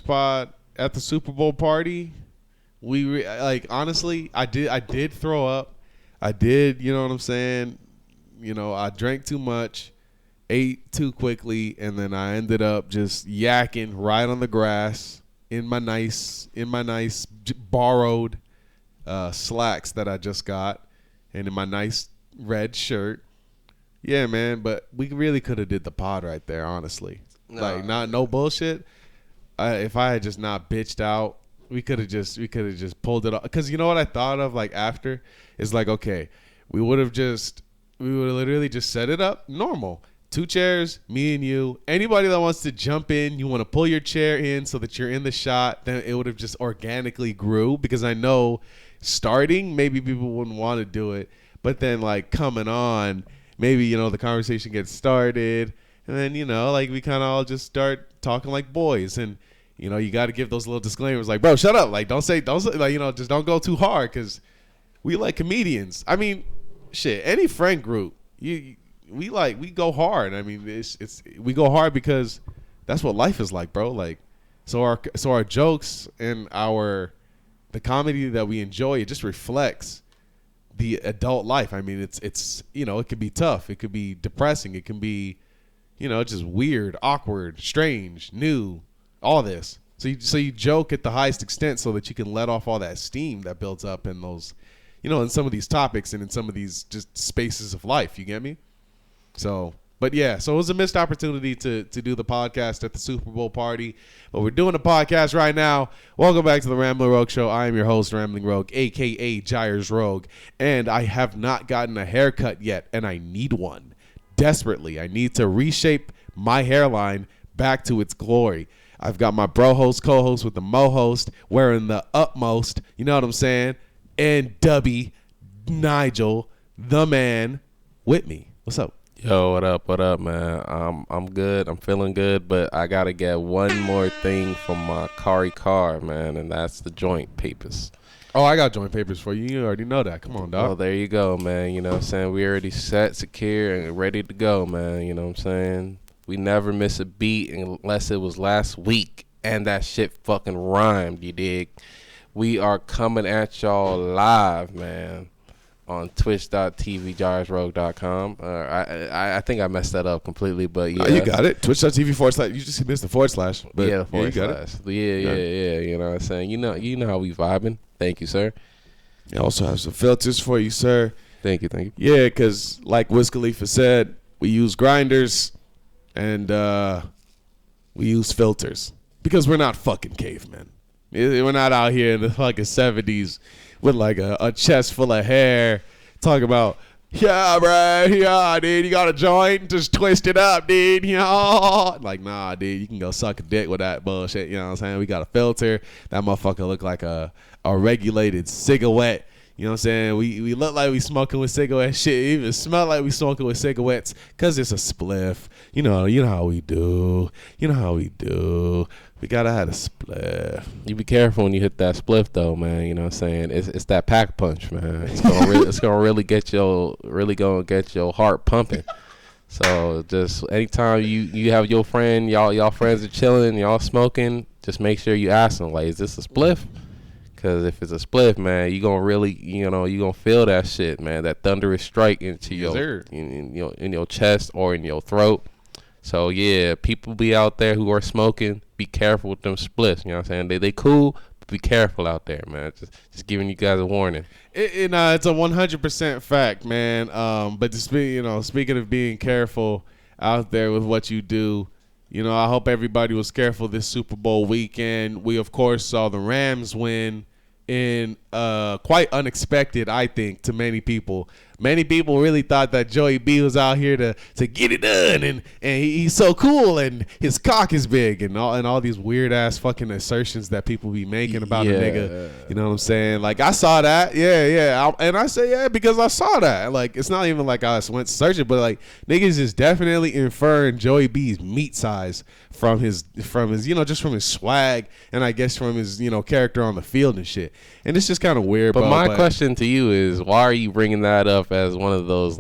pod at the Super Bowl party, honestly, I did throw up. I did, you know what I'm saying? I drank too much, ate too quickly, and then I ended up just yakking right on the grass in my nice borrowed slacks that I just got, and in my nice red shirt. Yeah, man, but we really could have did the pod right there, honestly. No bullshit. If I had just not bitched out, we could have just pulled it off. Because you know what I thought of after is okay, we would have literally just set it up normal. 2 chairs, me and you. Anybody that wants to jump in, you want to pull your chair in so that you're in the shot, then it would have just organically grew. Because I know starting, maybe people wouldn't want to do it, but then coming on, maybe the conversation gets started, and then we kind of all just start talking like boys, and you got to give those little disclaimers bro, shut up, don't say just don't go too hard, because we like comedians. I mean, shit, any friend group, we go hard. I mean, we go hard because that's what life is like, bro. So our jokes and the comedy that we enjoy, it just reflects the adult life. I mean, it's it could be tough, it could be depressing, it can be just weird, awkward, strange, new, all this. So you joke at the highest extent so that you can let off all that steam that builds up in those, in some of these topics and in some of these just spaces of life. You get me? So, but yeah, so it was a missed opportunity to do the podcast at the Super Bowl party, but we're doing a podcast right now. Welcome back to the Rambling Rowgh Show. I am your host, Rambling Rowgh, aka Gyres Rowgh, and I have not gotten a haircut yet, and I need one desperately. I need to reshape my hairline back to its glory. I've got my bro host, co-host with the mo host, wearing the utmost, you know what I'm saying, and Dubby Nigel, the man, with me. What's up? Yo, what up, man? I'm good. I'm feeling good, but I gotta get one more thing from my car, man, and that's the joint papers. Oh, I got joint papers for you. You already know that. Come on, dog. Oh, there you go, man. You know what I'm saying? We already set, secure, and ready to go, man. You know what I'm saying? We never miss a beat unless it was last week, and that shit fucking rhymed, you dig? We are coming at y'all live, man, on twitch.tv, I think I messed that up completely, but yeah. Oh, you got it. Twitch.tv/. You just missed the /. But yeah, the you got it. Yeah. You know what I'm saying? You know how we vibing. Thank you, sir. I also have some filters for you, sir. Thank you. Yeah, because like Wiz Khalifa said, we use grinders and we use filters because we're not fucking cavemen. We're not out here in the fucking 70s with a chest full of hair talking about, yeah, bro, yeah, dude, you got a joint, just twist it up, dude, nah, dude, you can go suck a dick with that bullshit, you know what I'm saying? We got a filter. That motherfucker look like a regulated cigarette. You know what I'm saying? We look like we smoking with cigarette shit. It even smell like we smoking with cigarettes because it's a spliff. You know how we do. We gotta have a spliff. You be careful when you hit that spliff, though, man. You know what I'm saying? It's that pack punch, man. It's gonna really get your heart pumping. So just anytime you have your friend, y'all friends are chilling, y'all smoking, just make sure you ask them, is this a spliff? Because if it's a spliff, man, you gonna really, you gonna feel that shit, man. That thunderous strike into in your chest or in your throat. So yeah, people be out there who are smoking. Be careful with them spliffs. You know what I'm saying? They cool, but be careful out there, man. Just giving you guys a warning. It's a 100% fact, man. But speaking of being careful out there with what you do, I hope everybody was careful this Super Bowl weekend. We of course saw the Rams win in quite unexpected, I think, to many people. Many people really thought that Joey B was out here to get it done, and he's so cool, and his cock is big, and all these weird ass fucking assertions that people be making about a nigga. You know what I'm saying? I saw that, and I say yeah because I saw that. It's not even like I went searching, but niggas is definitely inferring Joey B's meat size from his just from his swag, and I guess from his character on the field and shit. And it's just kind of weird. But my question to you is, why are you bringing that up as one of those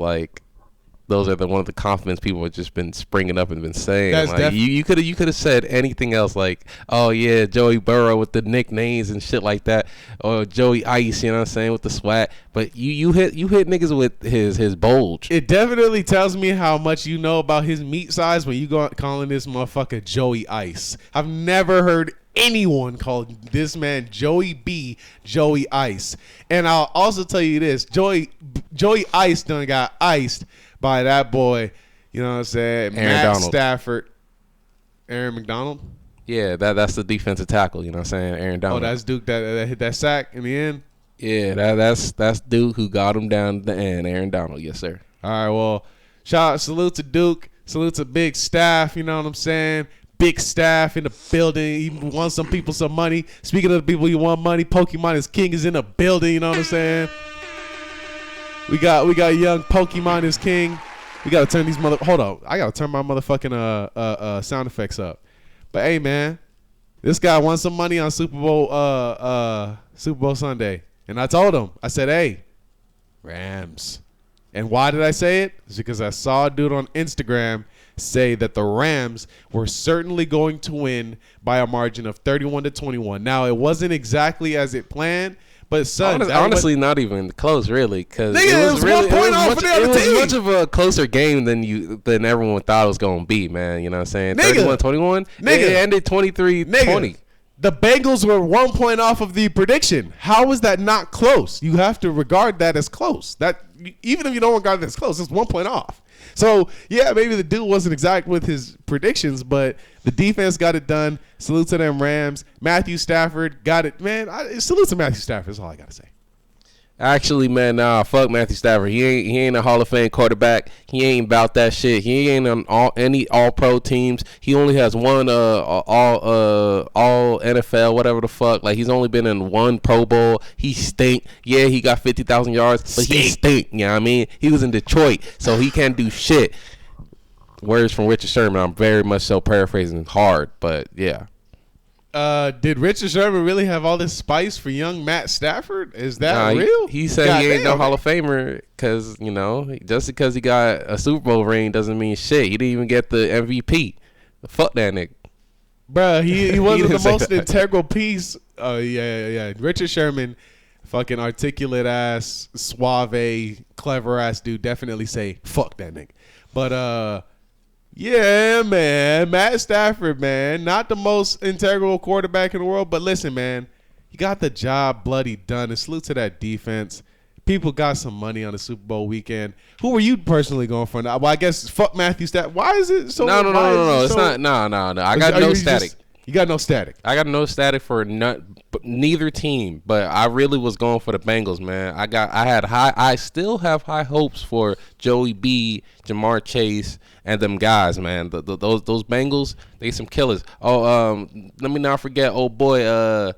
those are one of the compliments people have just been springing up and been saying. That's like, you could have said anything else, like, oh yeah, Joey Burrow with the nicknames and shit like that, or Joey Ice, you know what I'm saying, with the swag. But you hit niggas with his bulge. It definitely tells me how much you know about his meat size when you go calling this motherfucker Joey Ice. I've never heard anyone call this man Joey B, Joey Ice. And I'll also tell you this, Joey Ice done got iced by that boy, you know what I'm saying, Aaron Matt Donald. Stafford. Aaron McDonald? Yeah, that's the defensive tackle, you know what I'm saying, Aaron Donald. Oh, that's Duke that hit that sack in the end? Yeah, that's Duke who got him down to the end, Aaron Donald, yes sir. All right, well, salute to Duke, salute to Big Staff, you know what I'm saying? Big Staff in the building. He won some people some money. Speaking of the people who want money, Pokemon is King is in the building, you know what I'm saying? We got young Pokemon is King. We gotta turn these hold up. I gotta turn my motherfucking sound effects up. But hey man, this guy won some money on Super Bowl Sunday. And I told him, I said, hey, Rams. And why did I say it? It's because I saw a dude on Instagram say that the Rams were certainly going to win by a margin of 31-21. Now, it wasn't exactly as it planned, but honestly, not even close, really, because it was really 1 point off for the other team. It was much of a closer game than everyone thought it was going to be, man. You know what I'm saying? 31-21. It ended 23-20. The Bengals were 1 point off of the prediction. How is that not close? You have to regard that as close. That even if you don't regard it as close, it's 1 point off. So, yeah, maybe the dude wasn't exact with his predictions, but the defense got it done. Salute to them Rams. Matthew Stafford got it. Man, salute to Matthew Stafford is all I got to say. Actually, man, nah, fuck Matthew Stafford. He ain't a Hall of Fame quarterback. He ain't about that shit. He ain't on any All-Pro teams. He only has one all NFL, whatever the fuck. Like, he's only been in one Pro Bowl. He stink. Yeah, he got 50,000 yards, but he stink. You know what I mean? He was in Detroit, so he can't do shit. Words from Richard Sherman. I'm very much so paraphrasing hard, but yeah. Did Richard Sherman really have all this spice for young Matt Stafford? Is that real? He said he ain't no Hall of Famer because, you know, just because he got a Super Bowl ring doesn't mean shit. He didn't even get the MVP. Fuck that nigga. Bruh, he wasn't the most integral piece. Oh, yeah. Richard Sherman, fucking articulate ass, suave, clever ass dude, definitely say, fuck that nigga. But, yeah, man. Matt Stafford, man. Not the most integral quarterback in the world, but listen, man. He got the job bloody done. And salute to that defense. People got some money on the Super Bowl weekend. Who were you personally going for? Well, I guess fuck Matthew Stafford. Why is it so? No. It's not. No. I got no static. You got no static. I got no static for neither team, but I really was going for the Bengals, man. I still have high hopes for Joey B, Jamar Chase, and them guys, man. Those Bengals, they some killers. Oh, let me not forget, old boy,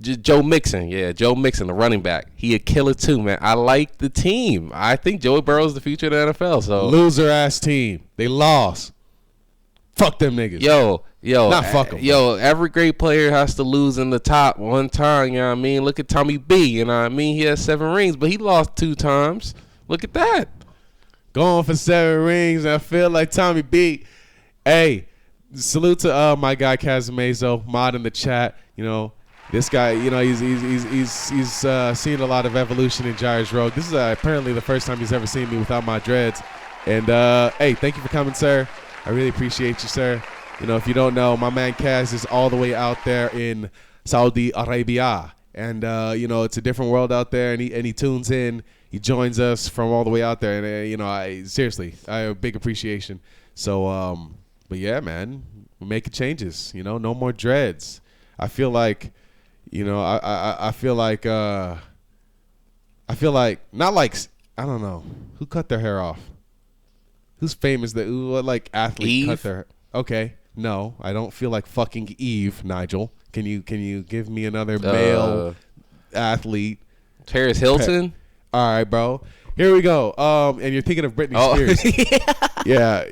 Joe Mixon. Yeah, Joe Mixon, the running back. He a killer too, man. I like the team. I think Joey Burrow's the future of the NFL. So loser ass team. They lost. Fuck them niggas. Yo, not fuck them. Yo, every great player has to lose in the top one time, you know what I mean? Look at Tommy B, you know what I mean? He has 7 rings, but he lost 2 times. Look at that. Going for 7 rings, I feel like Tommy B. Hey, salute to my guy Casamezo, mod in the chat. You know, this guy, you know, he's seen a lot of evolution in Jairus Rowgh. This is apparently the first time he's ever seen me without my dreads. And hey, thank you for coming, sir. I really appreciate you, sir. You know, if you don't know, my man Kaz is all the way out there in Saudi Arabia. And, you know, it's a different world out there. And he tunes in. He joins us from all the way out there. And, you know, I have a big appreciation. So, but, yeah, man, we're making changes. You know, no more dreads. I feel like, you know, I feel like not like, I don't know. Who cut their hair off? Who's famous that what like athlete Eve? cut their No, I don't feel like fucking Eve, Nigel. Can you give me another male athlete? Paris Hilton? All right, bro. Here we go. And you're thinking of Britney Spears. Yeah.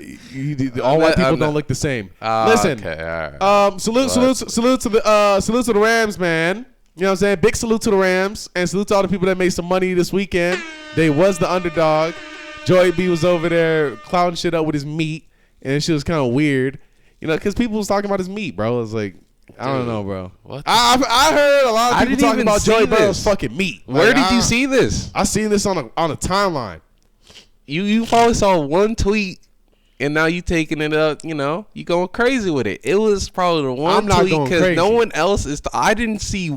All white people don't look the same. Listen. Okay, all right. Salute to the Rams, man. You know what I'm saying? Big salute to the Rams and salute to all the people that made some money this weekend. They was the underdog. Joey B was over there clouding shit up with his meat, and shit was kind of weird, you know, because people was talking about his meat, bro. I was like, I don't know, bro. What? I heard a lot of people talking about Joey Burrow's fucking meat. Where did you see this? I seen this on a timeline. You probably saw one tweet, and now you taking it up. You know, you going crazy with it. It was probably the one tweet because no one else is. I didn't see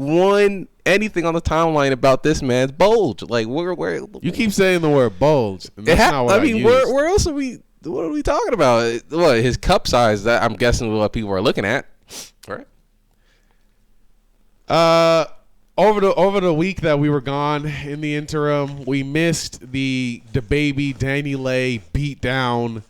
anything on the timeline about this man's bulge. Like where you keep saying the word bulge. And that's not what I mean, where else are we? What are we talking about? What, his cup size? That I'm guessing what people are looking at, right? Over the week that we were gone, in the interim, we missed the baby Danny Lay beat down.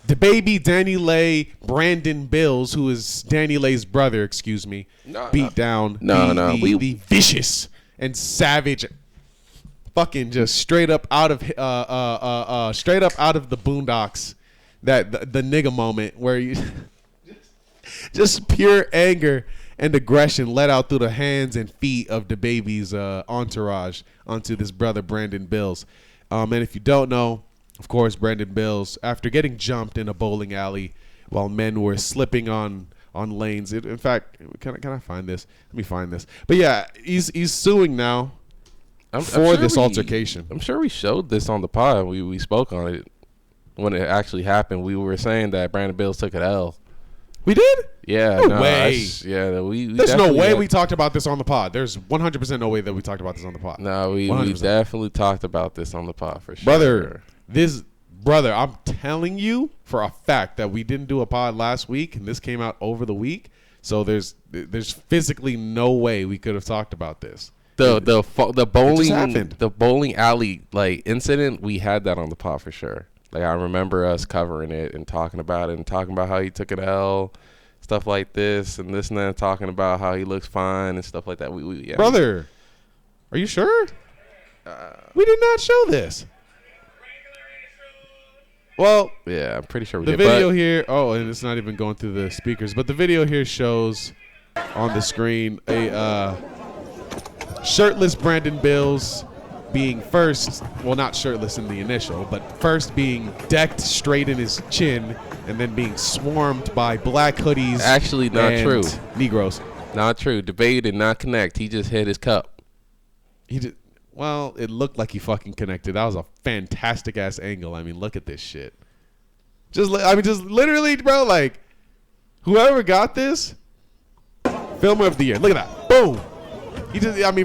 The baby Danny Lay, Brandon Bills, who is Danny Lay's brother, beat down. The vicious and savage, fucking just straight up out of the Boondocks, that the nigga moment where you just pure anger and aggression let out through the hands and feet of the baby's entourage onto this brother Brandon Bills. And if you don't know, of course, Brandon Bills, after getting jumped in a bowling alley while men were slipping on lanes. In fact, can I find this? Let me find this. But yeah, he's suing now for this altercation. I'm sure we showed this on the pod. We spoke on it when it actually happened. We were saying that Brandon Bills took an L. We did? Yeah. No way. There's no way we talked about this on the pod. There's 100% no way that we talked about this on the pod. No, we definitely talked about this on the pod for sure. Brother, I'm telling you for a fact that we didn't do a pod last week, and this came out over the week. So there's physically no way we could have talked about this. The bowling alley like incident, we had that on the pod for sure. Like I remember us covering it and talking about it and talking about how he took an L, stuff like this and this and that, talking about how he looks fine and stuff like that. Brother, are you sure? We did not show this. Well, yeah, I'm pretty sure we did. The video here, and it's not even going through the speakers, but the video here shows on the screen a shirtless Brandon Bills being first, well, not shirtless in the initial, but first being decked straight in his chin and then being swarmed by black hoodies. Actually, not true. Negroes. Not true. Debate did not connect. He just hit his cup. Well, it looked like he fucking connected. That was a fantastic ass angle. I mean, look at this shit. Just literally, bro, like, whoever got this, filmer of the year. Look at that. Boom.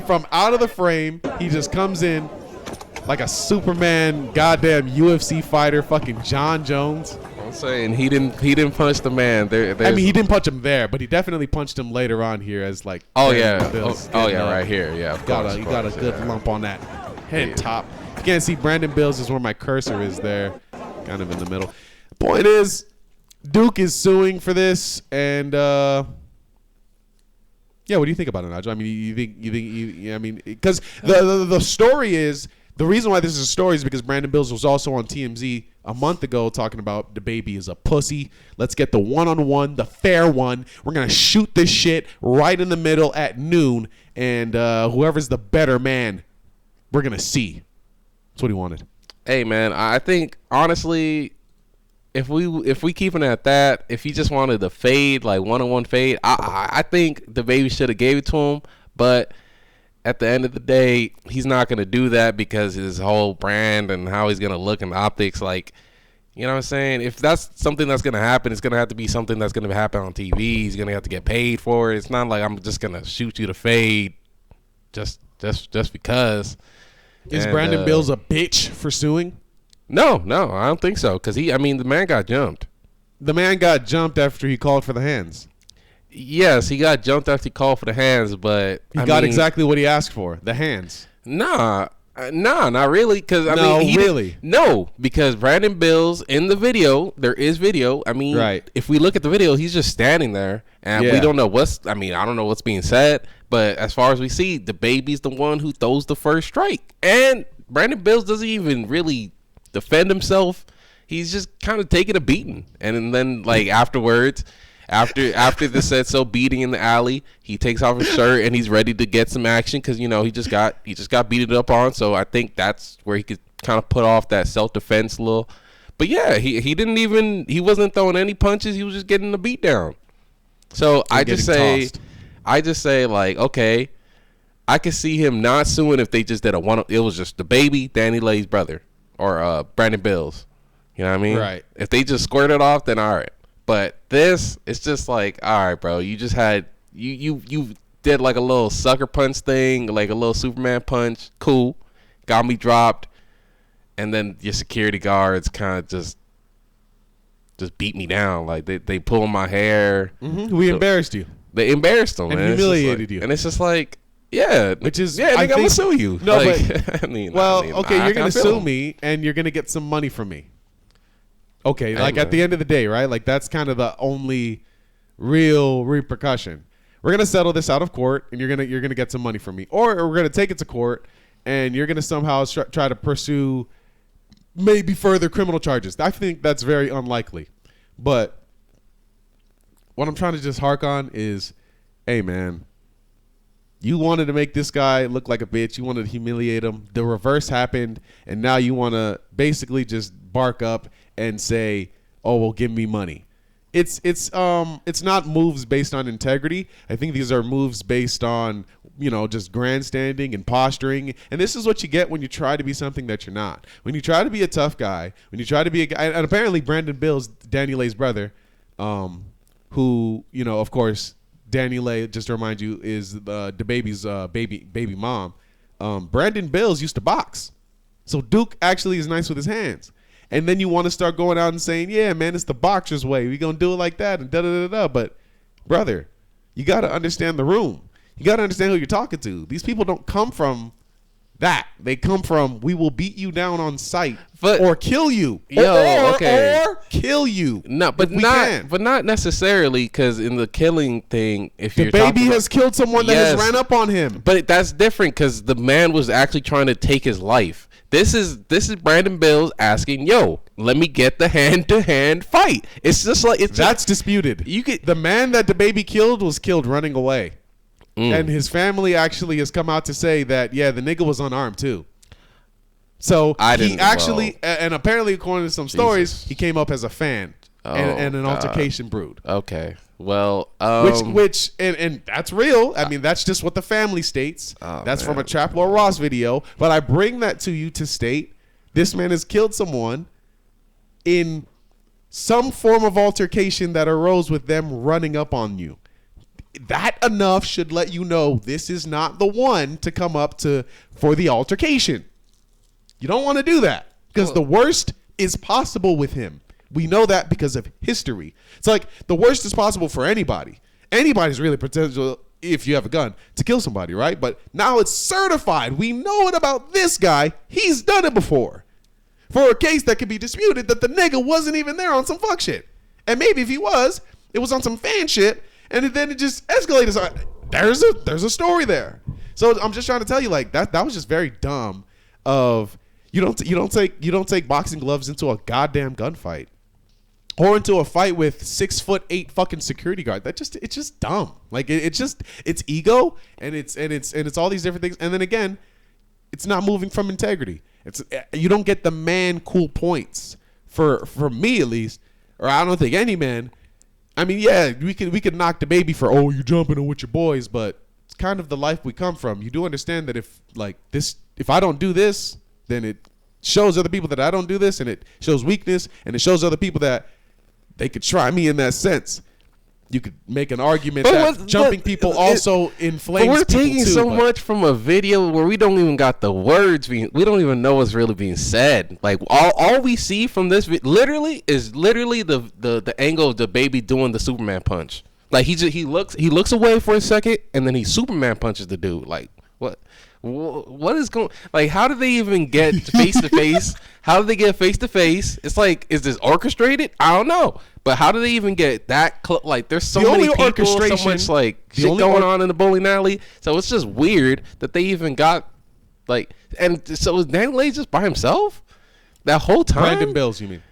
From out of the frame, he just comes in like a Superman, goddamn UFC fighter, fucking John Jones. I'm saying he didn't punch the man. He didn't punch him there, but he definitely punched him later on here as like. Right here, yeah. He got a good lump on that head top. You can't see Brandon Bills is where my cursor is there, kind of in the middle. Point is, Duke is suing for this, and. Yeah, what do you think about it, Nigel? I mean, you think, because the story is, the reason why this is a story is because Brandon Bills was also on TMZ a month ago talking about the baby is a pussy. Let's get the one-on-one, the fair one. We're going to shoot this shit right in the middle at noon, and whoever's the better man, we're going to see. That's what he wanted. Hey, man, I think, honestly, if we keeping it at that, if he just wanted the fade, like one-on-one fade, I think the baby should have gave it to him. But at the end of the day, he's not going to do that because his whole brand and how he's going to look and optics, like, you know what I'm saying? If that's something that's going to happen, it's going to have to be something that's going to happen on TV. He's going to have to get paid for it. It's not like I'm just going to shoot you the fade just because. Is Brandon Bills a bitch for suing? No, I don't think so. Because the man got jumped. The man got jumped after he called for the hands. Yes, he got jumped after he called for the hands, but he got exactly what he asked for, the hands. Nah, not really. Because because Brandon Bills in the video, there is video. Right. If we look at the video, he's just standing there, and we don't know I don't know what's being said. But as far as we see, the baby's the one who throws the first strike, and Brandon Bills doesn't even really defend himself. He's just kind of taking a beating, and then like afterwards, after the said so beating in the alley, he takes off his shirt and he's ready to get some action because he just got beaten up on. So I think that's where he could kind of put off that self-defense little. But yeah, he wasn't throwing any punches. He was just getting the beat down. So I just say like, okay, I could see him not suing if they just did it was just the baby, Danny Lay's brother, or Brandon Bills. You know what I mean? Right. If they just squared it off, then all right. But this, it's just like, all right, bro, you just had you did like a little sucker punch thing, like a little Superman punch. Cool. Got me dropped. And then your security guards kind of just beat me down. Like they pulled my hair. Mm-hmm. We embarrassed you. They embarrassed them and man. humiliated you. And it's just like, yeah, which is I'm gonna sue you. No, like, but you're gonna sue them. me and you're gonna get some money from me. Okay, Hey, like man. at the end of the day, right? Like that's kind of the only real repercussion. We're gonna settle this out of court, and you're gonna get some money from me, or we're gonna take it to court, and you're gonna somehow try to pursue maybe further criminal charges. I think that's very unlikely, but what I'm trying to just hark on is, hey man, you wanted to make this guy look like a bitch. You wanted to humiliate him. The reverse happened, and now you want to basically just bark up and say, "Oh, well, give me money." It's not moves based on integrity. I think these are moves based on, just grandstanding and posturing. And this is what you get when you try to be something that you're not. When you try to be a tough guy, when you try to be a guy, and apparently Brandon Bills, Danny Lay's brother, who, of course, Danny Lay, just to remind you, is the baby's baby mom. Brandon Bills used to box. So Duke actually is nice with his hands. And then you want to start going out and saying, yeah, man, it's the boxer's way. We're going to do it like that and da-da-da-da. But, brother, you got to understand the room. You got to understand who you're talking to. These people don't come from that. They come from, we will beat you down on sight or kill you. Or kill you. No, but not necessarily, because in the killing thing, if the baby has killed someone that has ran up on him. But that's different, because the man was actually trying to take his life. This is Brandon Bills asking, yo, let me get the hand-to-hand fight. It's just like that's disputed. The man that the baby killed was killed running away. And his family actually has come out to say that, yeah, the nigga was unarmed too. So he actually, and apparently according to some stories, he came up as a fan and an altercation brewed. Okay. Well, which that's real. I mean, that's just what the family states. That's from a Trap Lord Ross video. But I bring that to you to state this man has killed someone in some form of altercation that arose with them running up on you. That enough should let you know this is not the one to come up to for the altercation. You don't want to do that because the worst is possible with him. We know that because of history. It's like the worst is possible for anybody. Anybody's really potential, if you have a gun, to kill somebody, right? But now it's certified. We know it about this guy. He's done it before. For a case that could be disputed that the nigga wasn't even there on some fuck shit. And maybe if he was, it was on some fan shit, and then it just escalated. So there's a story there. So I'm just trying to tell you, like, that was just very dumb. Of you don't take boxing gloves into a goddamn gunfight. Or into a fight with 6'8" fucking security guard. It's just dumb. Like it's ego and it's all these different things. And then again, it's not moving from integrity. You don't get the man cool points for me at least, or I don't think any man. I mean, yeah, we could knock the baby for you jumping in with your boys, but it's kind of the life we come from. You do understand that if I don't do this, then it shows other people that I don't do this, and it shows weakness, and it shows other people that they could try me in that sense. You could make an argument that jumping people also inflames people. But we're taking so much from a video where we don't even got the words. We don't even know what's really being said. Like all we see from this is literally the angle of the baby doing the Superman punch. Like he looks away for a second and then he Superman punches the dude. Like what is going? Like, how did they even get face to face? How did they get face to face? It's like, is this orchestrated? I don't know. But how do they even get that like, there's so many people, so much like shit going on in the bowling alley. So it's just weird that they even got like, and so was Danny Lay just by himself that whole time? Brandon Bills, you mean?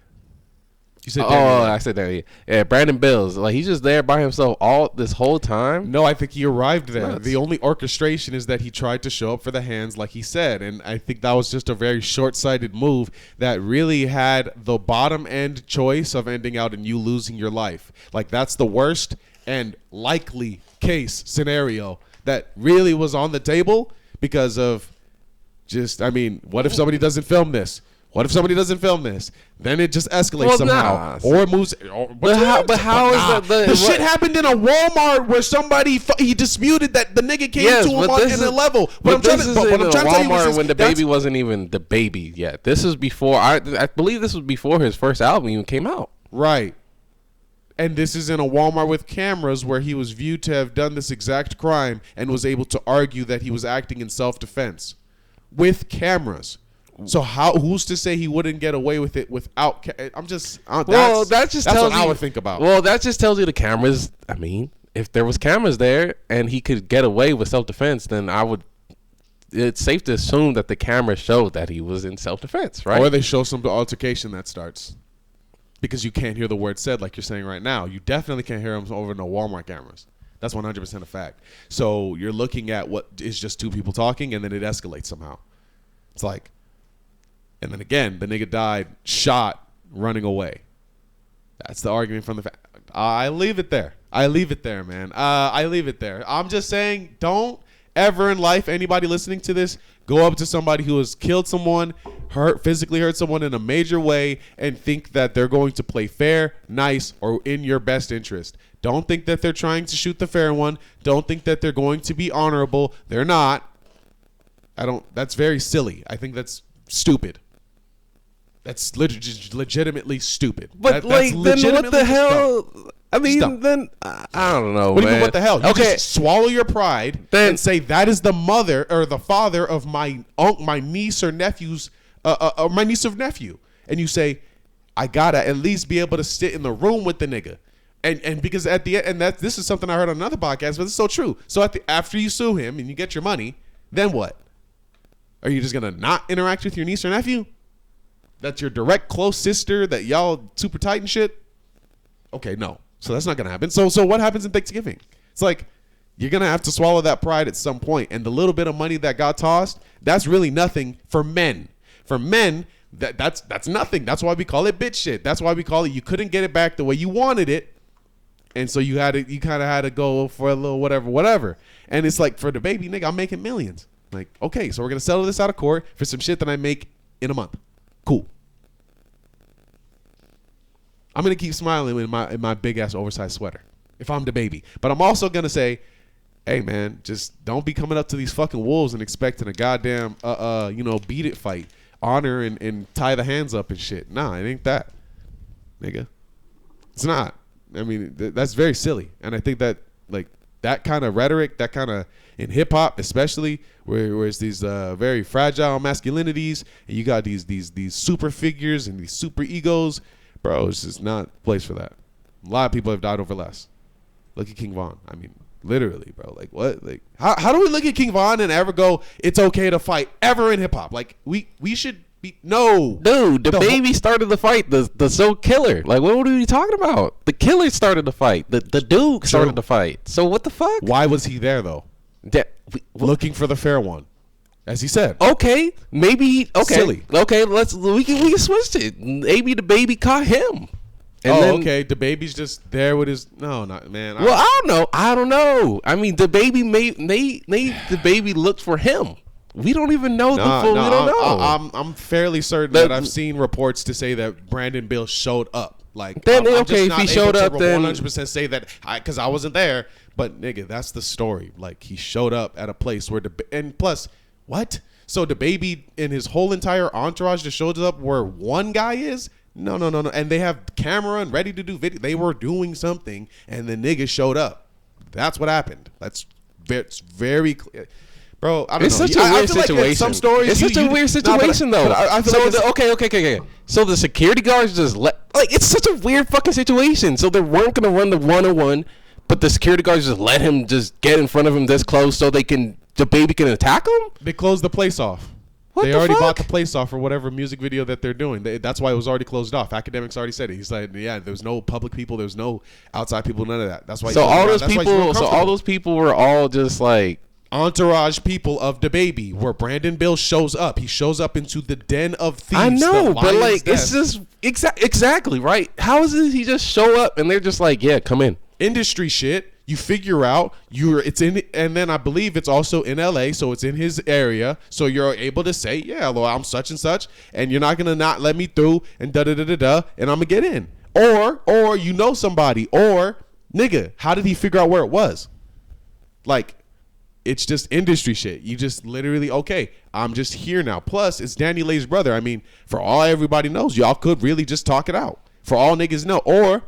You said Oh, I said that. Yeah, Brandon Bills. Like, he's just there by himself all this whole time. No, I think he arrived there. Nuts. The only orchestration is that he tried to show up for the hands, like he said, and I think that was just a very short-sighted move that really had the bottom end choice of ending out in you losing your life. Like, that's the worst and likely case scenario that really was on the table because of just, I mean, what if somebody doesn't film this? What if somebody doesn't film this? Then it just escalates somehow, or it moves. But how is that? The shit happened in a Walmart where somebody he disputed that the nigga came to him in a level. But I'm trying to tell you is when the baby wasn't even the baby yet. This is before. I believe this was before his first album even came out. Right. And this is in a Walmart with cameras where he was viewed to have done this exact crime and was able to argue that he was acting in self-defense with cameras. So who's to say he wouldn't get away with it without? That's what I would think about. Well, that just tells you the cameras. I mean, if there was cameras there and he could get away with self-defense, then it's safe to assume that the camera showed that he was in self-defense, right? Or they show some altercation that starts because you can't hear the word said like you're saying right now. You definitely can't hear him over no Walmart cameras. That's 100% a fact. So you're looking at what is just two people talking, and then it escalates somehow. It's like. And then again, the nigga died, shot, running away. That's the argument from the I leave it there. I leave it there, man. I leave it there. I'm just saying, don't ever in life, anybody listening to this, go up to somebody who has killed someone, physically hurt someone in a major way, and think that they're going to play fair, nice, or in your best interest. Don't think that they're trying to shoot the fair one. Don't think that they're going to be honorable. They're not. That's very silly. I think that's stupid. That's legitimately stupid. But then what the hell? I mean, then I don't know. What do you man. mean? What the hell? You just swallow your pride and say that is the mother or the father of my niece or nephew's, or my niece or nephew, and you say, I gotta at least be able to sit in the room with the nigga, and because at the end, and this is something I heard on another podcast, but it's so true. So after you sue him and you get your money, then what? Are you just gonna not interact with your niece or nephew? That's your direct close sister that y'all super tight and shit? Okay, no. So that's not going to happen. So what happens in Thanksgiving? It's like you're going to have to swallow that pride at some point. And the little bit of money that got tossed, that's really nothing for men. For men, that's nothing. That's why we call it bitch shit. That's why we call it you couldn't get it back the way you wanted it. And so you kind of had to go for a little whatever. And it's like for the baby, nigga, I'm making millions. Like, okay, so we're going to settle this out of court for some shit that I make in a month. Cool. I'm gonna keep smiling in my big ass oversized sweater if I'm the baby. But I'm also gonna say, hey man, just don't be coming up to these fucking wolves and expecting a goddamn beat it fight, honor and tie the hands up and shit. Nah, it ain't that, nigga. It's not. I mean, that's very silly. And I think that like that kind of rhetoric, that kind of in hip hop especially, where it's these very fragile masculinities, and you got these super figures and these super egos, bro. It's just not a place for that. A lot of people have died over less. Look at King Von. I mean, literally, bro. Like what? Like how do we look at King Von and ever go, it's okay to fight ever in hip hop? Like we should be no. Dude, the baby started the fight. The so killer. Like what are you talking about? The killer started the fight. The Duke started the fight. So what the fuck? Why was he there though? Looking for the fair one, as he said. Okay, maybe. Okay, silly. Okay, we can switch it. Maybe the baby caught him. And okay. The baby's just there with his not man. Well, I don't know. I mean, the baby made the baby looked for him. We don't even know the full. We don't know. I'm fairly certain that I've seen reports to say that Brandon Bill showed up. Like then I'm okay, if he showed up, then 100% say that because I wasn't there. But nigga, that's the story. Like he showed up at a place where and plus what? So the baby and his whole entire entourage just shows up where one guy is. No. And they have camera and ready to do video. They were doing something, and the nigga showed up. That's what happened. It's very clear. Bro, I don't know. It's such a weird situation. Like some stories, it's such a weird situation, though. I feel okay. So the security guards just it's such a weird fucking situation. So they weren't gonna run the 1-on-1, but the security guards just let him just get in front of him this close so the baby can attack him. They closed the place off. They already bought the place off for whatever music video that they're doing. That's why it was already closed off. Academics already said it. He's like, yeah, there was no public people, there was no outside people, none of that. That's why. So all those people were all just like entourage people of the baby. Where Brandon Bill shows up, he shows up into the den of thieves. I know, but like it's just exactly right. How is it he just show up and they're just like, yeah, come in. Industry shit. You figure out it's in, and then I believe it's also in LA, so it's in his area. So you're able to say, yeah, well, I'm such and such, and you're not gonna not let me through, and and I'm gonna get in. Or you know somebody, or nigga, how did he figure out where it was? Like, it's just industry shit. You just literally, okay, I'm just here now. Plus, it's Danny Lay's brother. I mean, for all everybody knows, y'all could really just talk it out. For all niggas know, or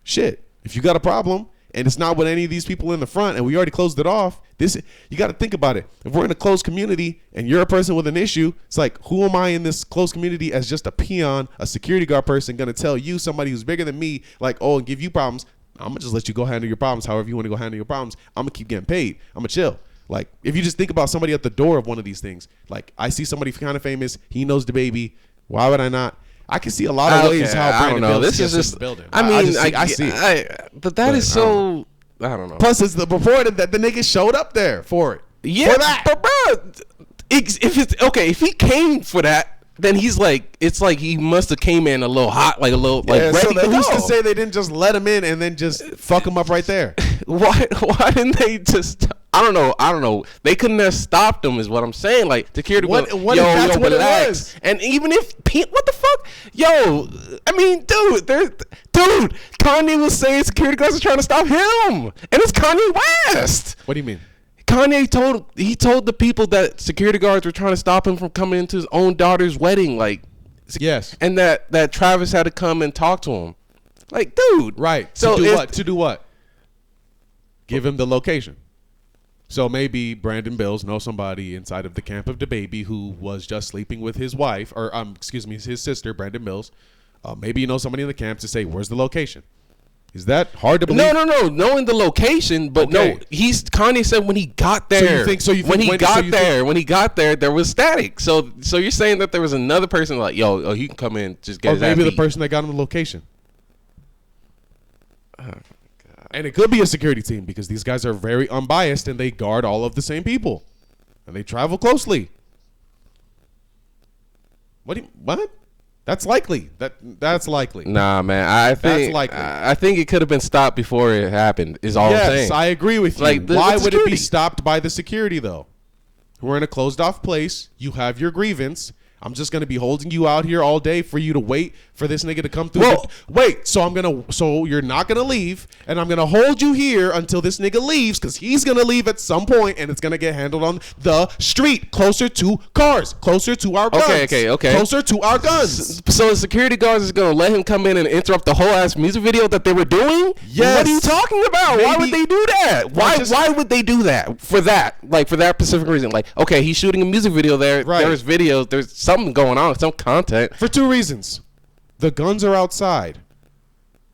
shit, if you got a problem. And it's not with any of these people in the front, and we already closed it off. You got to think about it. If we're in a closed community and you're a person with an issue, it's like, who am I in this closed community as just a peon, a security guard person, going to tell you, somebody who's bigger than me, like, oh, and give you problems? I'm going to just let you go handle your problems however you want to go handle your problems. I'm going to keep getting paid. I'm going to chill. Like, if you just think about somebody at the door of one of these things, like, I see somebody kind of famous. He knows the baby. Why would I not? I can see a lot of ways how Brandon Bill gets in the building. I mean, I see it. But that is so. I don't know. Plus, it's the reported that the nigga showed up there for it. Yeah, for that. But bro, if he came for that, then he's like, it's like he must have came in a little hot, like a little like ready so to go. Who's to say they didn't just let him in and then just fuck him up right there? Why didn't they just? I don't know. They couldn't have stopped him, is what I'm saying. Like security, what if that's what it was? And even if what the fuck, I mean, dude, Kanye was saying security guards are trying to stop him, and it's Kanye West. What do you mean? Kanye told the people that security guards were trying to stop him from coming into his own daughter's wedding, like, yes, and that Travis had to come and talk to him, like, dude, right? So to do what? Give him the location. So maybe Brandon Bills knows somebody inside of the camp of the baby who was just sleeping with his wife, or his sister, Brandon Bills. Maybe you know somebody in the camp to say, where's the location? Is that hard to believe? No. Knowing the location, but okay. No. Kanye said when he got there. When he got there, there was static. So you're saying that there was another person like, yo, he can come in, just get his ass beat. Or maybe the person that got him the location. Oh, God. And it could be a security team because these guys are very unbiased and they guard all of the same people. And they travel closely. What? That's likely. That's likely. Nah, man. I think it could have been stopped before it happened. Is all I'm saying. Yes, I agree with you. Like, why would it be stopped by the security though? We're in a closed off place. You have your grievance. I'm just gonna be holding you out here all day for you to wait for this nigga to come through. So you're not gonna leave, and I'm gonna hold you here until this nigga leaves, because he's gonna leave at some point, and it's gonna get handled on the street, closer to cars, closer to our guns. Okay. Closer to our guns. So the security guards is gonna let him come in and interrupt the whole ass music video that they were doing? Yes. What are you talking about? Why would they do that? Why would they do that? For that specific reason. Like, okay, he's shooting a music video there. Right. There's videos. There's something going on, some content. For two reasons. The guns are outside,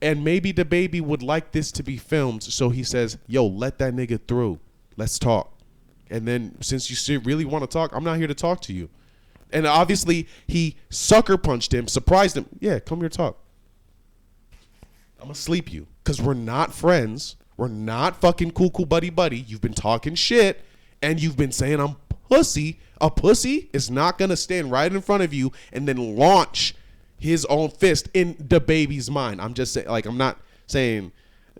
and maybe the baby would like this to be filmed, so he says, yo, let that nigga through. Let's talk. And then, since you really want to talk, I'm not here to talk to you. And obviously, he sucker punched him, surprised him. Yeah, come here, talk. I'm going to sleep you, because we're not friends. We're not fucking cool buddy. You've been talking shit, and you've been saying I'm pussy. A pussy is not going to stand right in front of you and then launch his own fist in the baby's mind. I'm just saying, like, I'm not saying,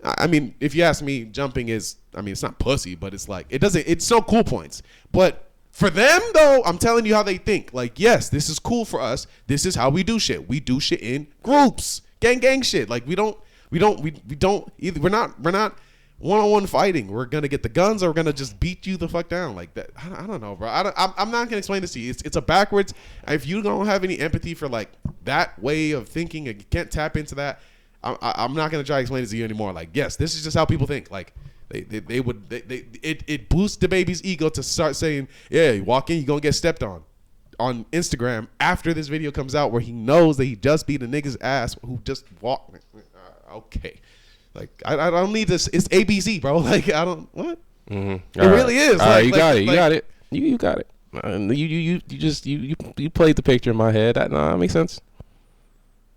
I mean, if you ask me, jumping is, I mean, it's not pussy, but it's like, it's no cool points. But for them, though, I'm telling you how they think. Like, yes, this is cool for us. This is how we do shit. We do shit in groups. Gang shit. Like, we don't either. We're not one-on-one fighting. We're gonna get the guns, or we're gonna just beat you the fuck down like that. I don't know, bro. I'm not gonna explain this to you. It's a backwards. If you don't have any empathy for like that way of thinking, and you can't tap into that, I'm not gonna try to explain this to you anymore. Like, yes, this is just how people think. Like, it boosts the baby's ego to start saying, yeah, you walk in, you're gonna get stepped on Instagram after this video comes out, where he knows that he just beat a nigga's ass who just walked. Okay. Like, I don't need this. It's ABC, bro. Like, I don't, what? Mm-hmm. It really is. All right, you got it. You got it. You played the picture in my head. That makes sense.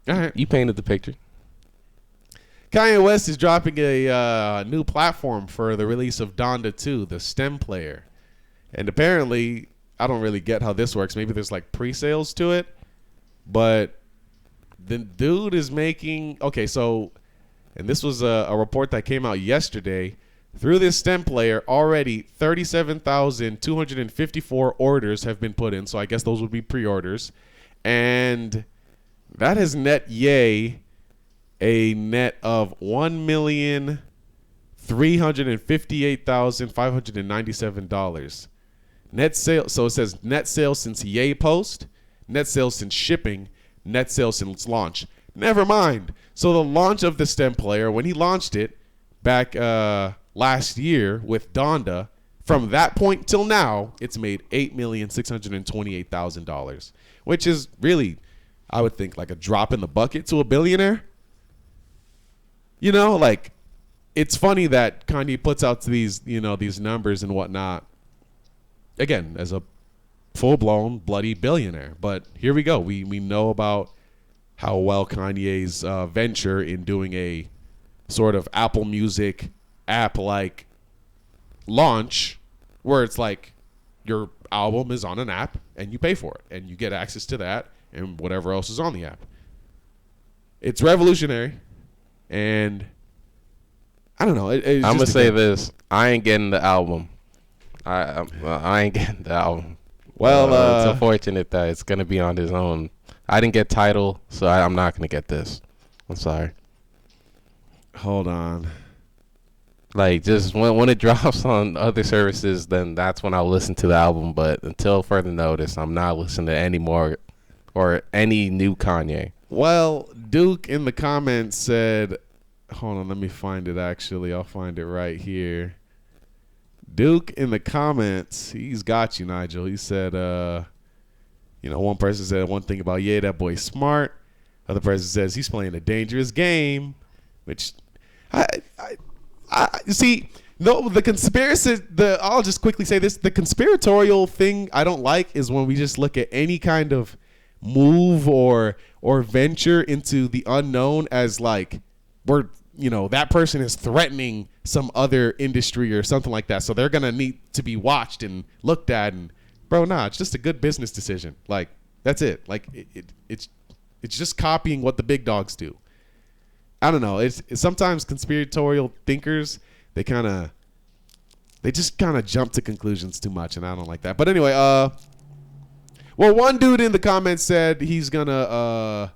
All right. You painted the picture. Kanye West is dropping a new platform for the release of Donda 2, the STEM player. And apparently, I don't really get how this works. Maybe there's like pre-sales to it. But the dude is making... Okay, so... And this was a report that came out yesterday. Through this STEM player, already 37,254 orders have been put in. So I guess those would be pre-orders. And that has net Ye a net of $1,358,597. Net sales. So it says net sales since Ye post, net sales since shipping, net sales since launch. Never mind. So the launch of the STEM player, when he launched it back last year with Donda, from that point till now, it's made $8,628,000, which is really, I would think, like a drop in the bucket to a billionaire. You know, like, it's funny that Kanye puts out these, these numbers and whatnot, again, as a full-blown bloody billionaire. But here we go. We know about how well Kanye's venture in doing a sort of Apple Music app-like launch, where it's like your album is on an app and you pay for it and you get access to that and whatever else is on the app. It's revolutionary, and I don't know. I'm gonna say this: I ain't getting the album. I ain't getting the album. Well, it's unfortunate that it's gonna be on his own. I didn't get Tidal, so I'm not gonna get this. I'm sorry. Hold on. Like, just when it drops on other services, then that's when I'll listen to the album. But until further notice, I'm not listening to any more or any new Kanye. Well, Duke in the comments said, hold on, let me find it actually. I'll find it right here. Duke in the comments, he's got you, Nigel. He said, one person said one thing about, yeah, that boy's smart. Other person says he's playing a dangerous game, which I see. No, the conspiracy. I'll just quickly say this: the conspiratorial thing I don't like is when we just look at any kind of move or venture into the unknown as like that person is threatening some other industry or something like that, so they're gonna need to be watched and looked at. And bro, nah, it's just a good business decision. Like, that's it. Like, it's just copying what the big dogs do. I don't know. It's sometimes conspiratorial thinkers, they just kind of jump to conclusions too much, and I don't like that. But anyway, well, one dude in the comments said he's gonna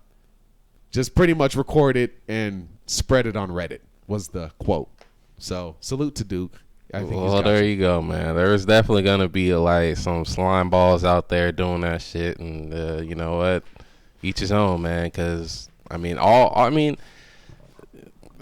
just pretty much record it and spread it on Reddit, was the quote. So salute to Duke. I think there you go, man. There's definitely gonna be like some slime balls out there doing that shit, and you know what? Each his own, man. Because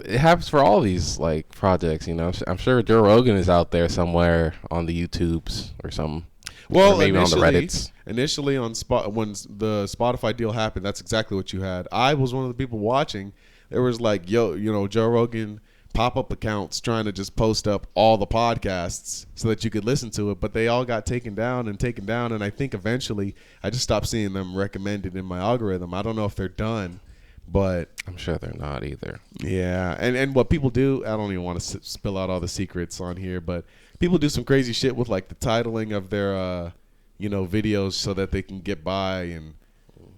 it happens for all these like projects. I'm sure Joe Rogan is out there somewhere on the YouTubes or something. Well, or maybe on the Reddits. Initially when the Spotify deal happened, that's exactly what you had. I was one of the people watching. There was like, Joe Rogan pop-up accounts trying to just post up all the podcasts so that you could listen to it, but they all got taken down, and I think eventually I just stopped seeing them recommended in my algorithm. I don't know if they're done, but I'm sure they're not either. Yeah, and what people do, I don't even want to spill out all the secrets on here, but people do some crazy shit with like the titling of their videos so that they can get by, and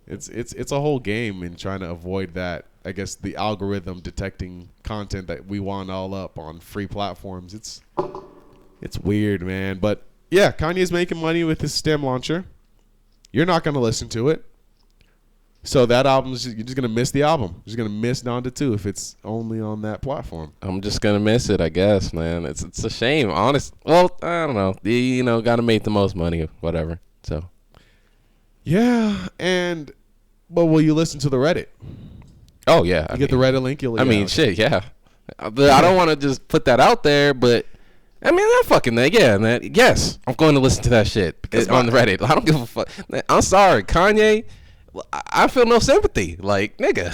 it's a whole game in trying to avoid that. I guess the algorithm detecting content that we want all up on free platforms. It's weird, man. But yeah, Kanye's making money with his STEM launcher. You're not going to listen to it. So that album, you're just going to miss the album. You're just going to miss Donda 2 if it's only on that platform. I'm just going to miss it, I guess, man. It's a shame, honest. Well, I don't know. Got to make the most money, whatever. So. Yeah, but will you listen to the Reddit? Oh, yeah. You get the Reddit link? Shit, yeah. But I don't want to just put that out there, but, that fucking thing, yeah, man. Yes, I'm going to listen to that shit on the Reddit. I don't give a fuck. I'm sorry, Kanye, I feel no sympathy. Like, nigga,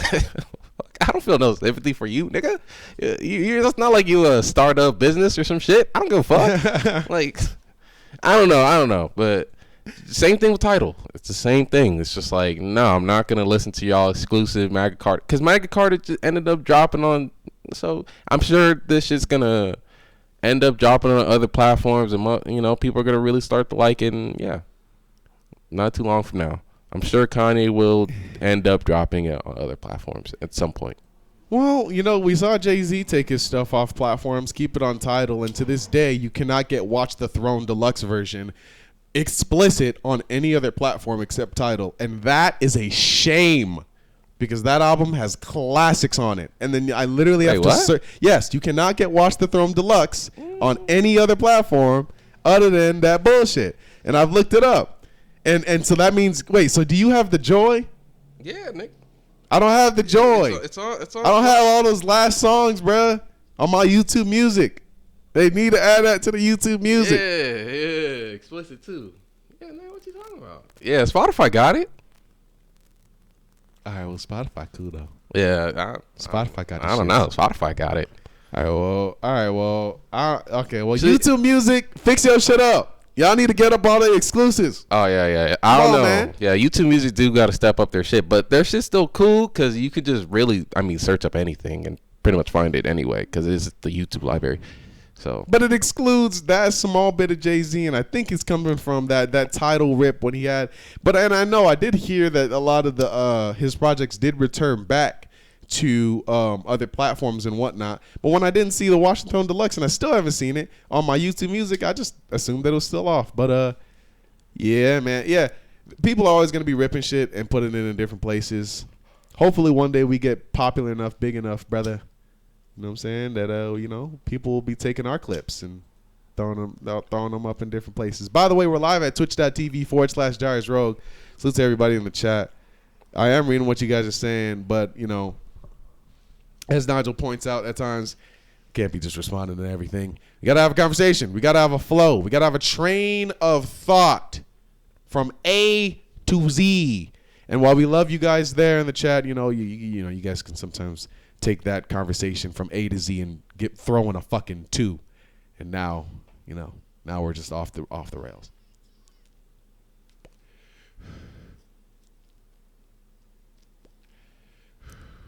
I don't feel no sympathy for you, nigga. It's not like you a startup business or some shit. I don't give a fuck. Like, I don't know, but Same thing with Tidal. It's the same thing. It's just like, no, I'm not gonna listen to y'all exclusive Magna Carta because Magna Carta just ended up dropping on. So I'm sure this shit's gonna end up dropping on other platforms, and people are gonna really start to like it. And yeah, not too long from now, I'm sure Kanye will end up dropping it on other platforms at some point. Well, we saw Jay-Z take his stuff off platforms, keep it on Tidal, and to this day, you cannot get Watch the Throne Deluxe version explicit on any other platform except Tidal. And that is a shame because that album has classics on it. And then I literally have to search. Yes, you cannot get Watch the Throne Deluxe on any other platform other than that bullshit. And I've looked it up. And so that means, wait, so do you have the Joy? Yeah, Nick. I don't have the Joy. It's on. I don't have all those last songs, bruh, on my YouTube Music. They need to add that to the YouTube Music. Yeah, explicit too. Yeah, man, what you talking about? Yeah, Spotify got it. All right, well, Spotify cool though. Yeah, Spotify got it. I don't know. Spotify got it. All right, well, YouTube Music, fix your shit up. Y'all need to get up all the exclusives. Oh, yeah. I don't know. Man. Yeah, YouTube Music do got to step up their shit. But their shit's still cool because you could just really, search up anything and pretty much find it anyway because it is the YouTube library. So, but it excludes that small bit of Jay-Z, and I think it's coming from that Tidal rip when he had. And I know I did hear that a lot of the his projects did return back to other platforms and whatnot. But when I didn't see the Washington Deluxe, and I still haven't seen it on my YouTube Music, I just assumed that it was still off. But yeah, man, yeah, people are always gonna be ripping shit and putting it in different places. Hopefully, one day we get popular enough, big enough, brother. You know what I'm saying? That people will be taking our clips and throwing them up in different places. By the way, we're live at twitch.tv/Darius Rowgh. Salute to everybody in the chat. I am reading what you guys are saying, but as Nigel points out, at times can't be just responding to everything. We gotta have a conversation. We gotta have a flow. We gotta have a train of thought from A to Z. And while we love you guys there in the chat, you guys can sometimes take that conversation from A to Z and throw in a fucking 2, and now we're just off the rails.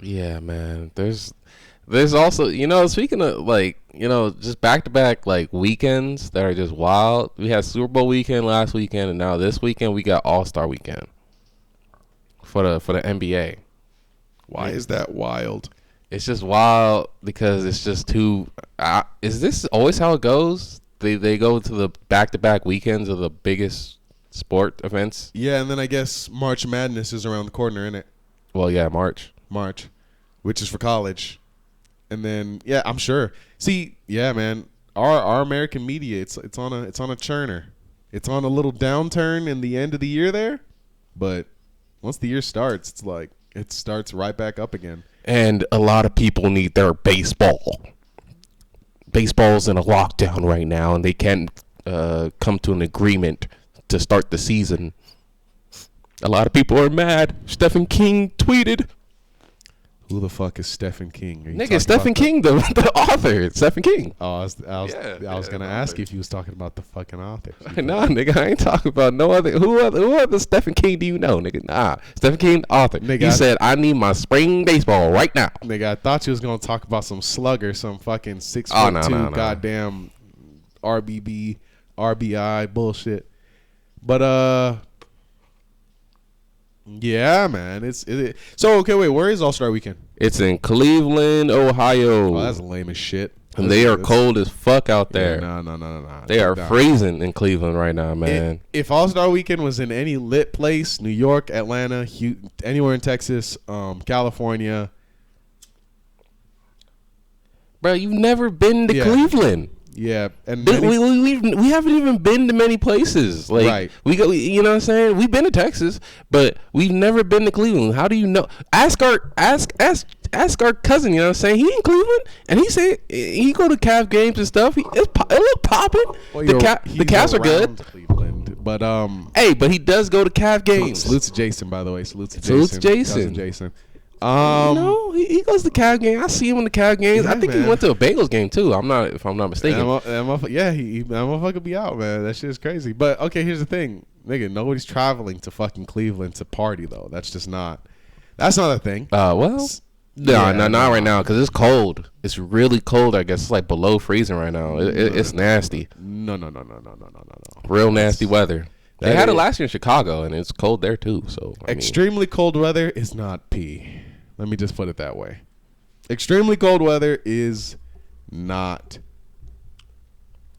Yeah, man. There's also, speaking of just back-to-back weekends that are just wild. We had Super Bowl weekend last weekend, and now this weekend we got All-Star weekend for the NBA. Why is that wild? It's just wild because it's just too. Is this always how it goes? They go to the back-to-back weekends of the biggest sport events. Yeah, and then I guess March Madness is around the corner, isn't it? Well, yeah, March, which is for college, and then yeah, I'm sure. See, yeah, man, our American media, it's on a churner. It's on a little downturn in the end of the year there, but once the year starts, it's like it starts right back up again. And a lot of people need their baseball. Baseball's in a lockdown right now, and they can't come to an agreement to start the season. A lot of people are mad. Stephen King tweeted. Who the fuck is Stephen King? Nigga, Stephen King, the author. Stephen King. Oh, I was gonna ask you if you was talking about the fucking author. Nah, nigga, I ain't talking about no other. Who other Stephen King do you know, nigga? Nah, Stephen King, author. Nigga, he said, "I need my spring baseball right now." Nigga, I thought you was gonna talk about some slugger, some fucking 6'2" goddamn RBB, RBI bullshit. But yeah, man. So okay, wait. Where is All-Star Weekend? It's in Cleveland, Ohio. Oh, that's lame as shit. And they are cold as fuck out there. Yeah, no. They are freezing in Cleveland right now, man. If All-Star Weekend was in any lit place, New York, Atlanta, anywhere in Texas, California. Bro, you've never been to Cleveland. Yeah, and we haven't even been to many places. Right. We go, you know what I'm saying? We've been to Texas, but we've never been to Cleveland. How do you know? Ask our cousin. You know what I'm saying? He in Cleveland, and he said he go to Cavs games and stuff. It look popping. Well, the Cavs are good. Cleveland, but hey, but he does go to Cavs games. Salute to Jason, by the way. Salute to Jason. Jason. No, he goes to Cavs games. I see him in the Cavs games. I think he went to a Bengals game too. If I'm not mistaken. That motherfucker be out, man. That shit is crazy. But okay, here's the thing. Nigga, nobody's traveling to fucking Cleveland to party though. That's just not. That's not a thing. Well, no, not right now because it's cold. It's really cold. I guess it's like below freezing right now. It's nasty. No. Real nasty weather. They had it last year in Chicago, and it's cold there too. So extremely cold weather is not pee. Let me just put it that way. Extremely cold weather is not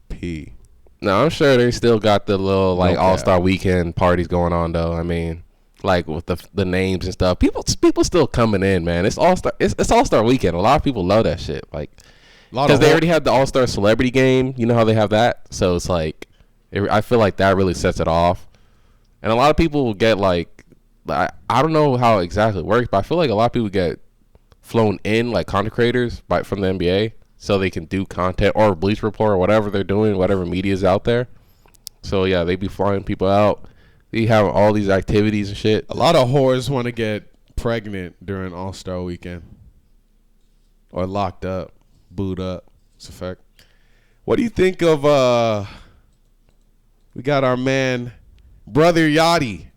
pee. No, I'm sure they still got the little like All-Star Weekend parties going on though. I mean, like with the names and stuff. People still coming in, man. It's All-Star. It's All-Star Weekend. A lot of people love that shit. Like, because they already have the All-Star Celebrity Game. You know how they have that? So it's like, I feel like that really sets it off. And a lot of people will get like, I don't know how exactly it works, but I feel like a lot of people get flown in like content creators from the NBA so they can do content or Bleacher Report or whatever they're doing, whatever media is out there. So yeah, they be flying people out. They have all these activities and shit. A lot of whores want to get pregnant during All-Star Weekend or locked up, booed up. It's a fact. What do you think of we got our man Brother Yachty.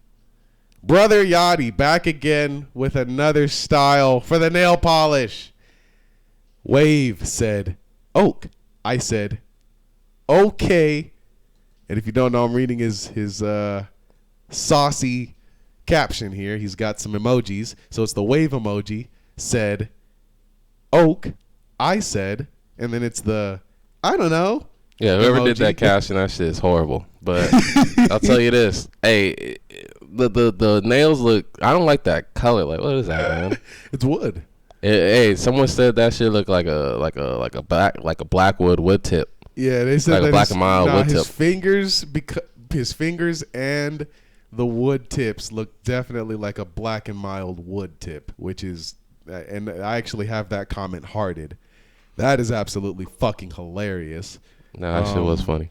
Brother Yachty back again with another style for the nail polish. Wave said, Oak. I said, okay. And if you don't know, I'm reading his saucy caption here. He's got some emojis. So it's the wave emoji. Said, Oak. I said. And then it's the, I don't know. Yeah, whoever did that caption, that shit is horrible. But I'll tell you this. Hey, the nails look, I don't like that color. Like, what is that, man? It's wood. Hey, someone said that shit looked like a blackwood wood tip. Yeah, they said like that a black and mild wood tip. His fingers and the wood tips look definitely like a black and mild wood tip, which is, and I actually have that comment hearted. That is absolutely fucking hilarious. No, that shit was funny.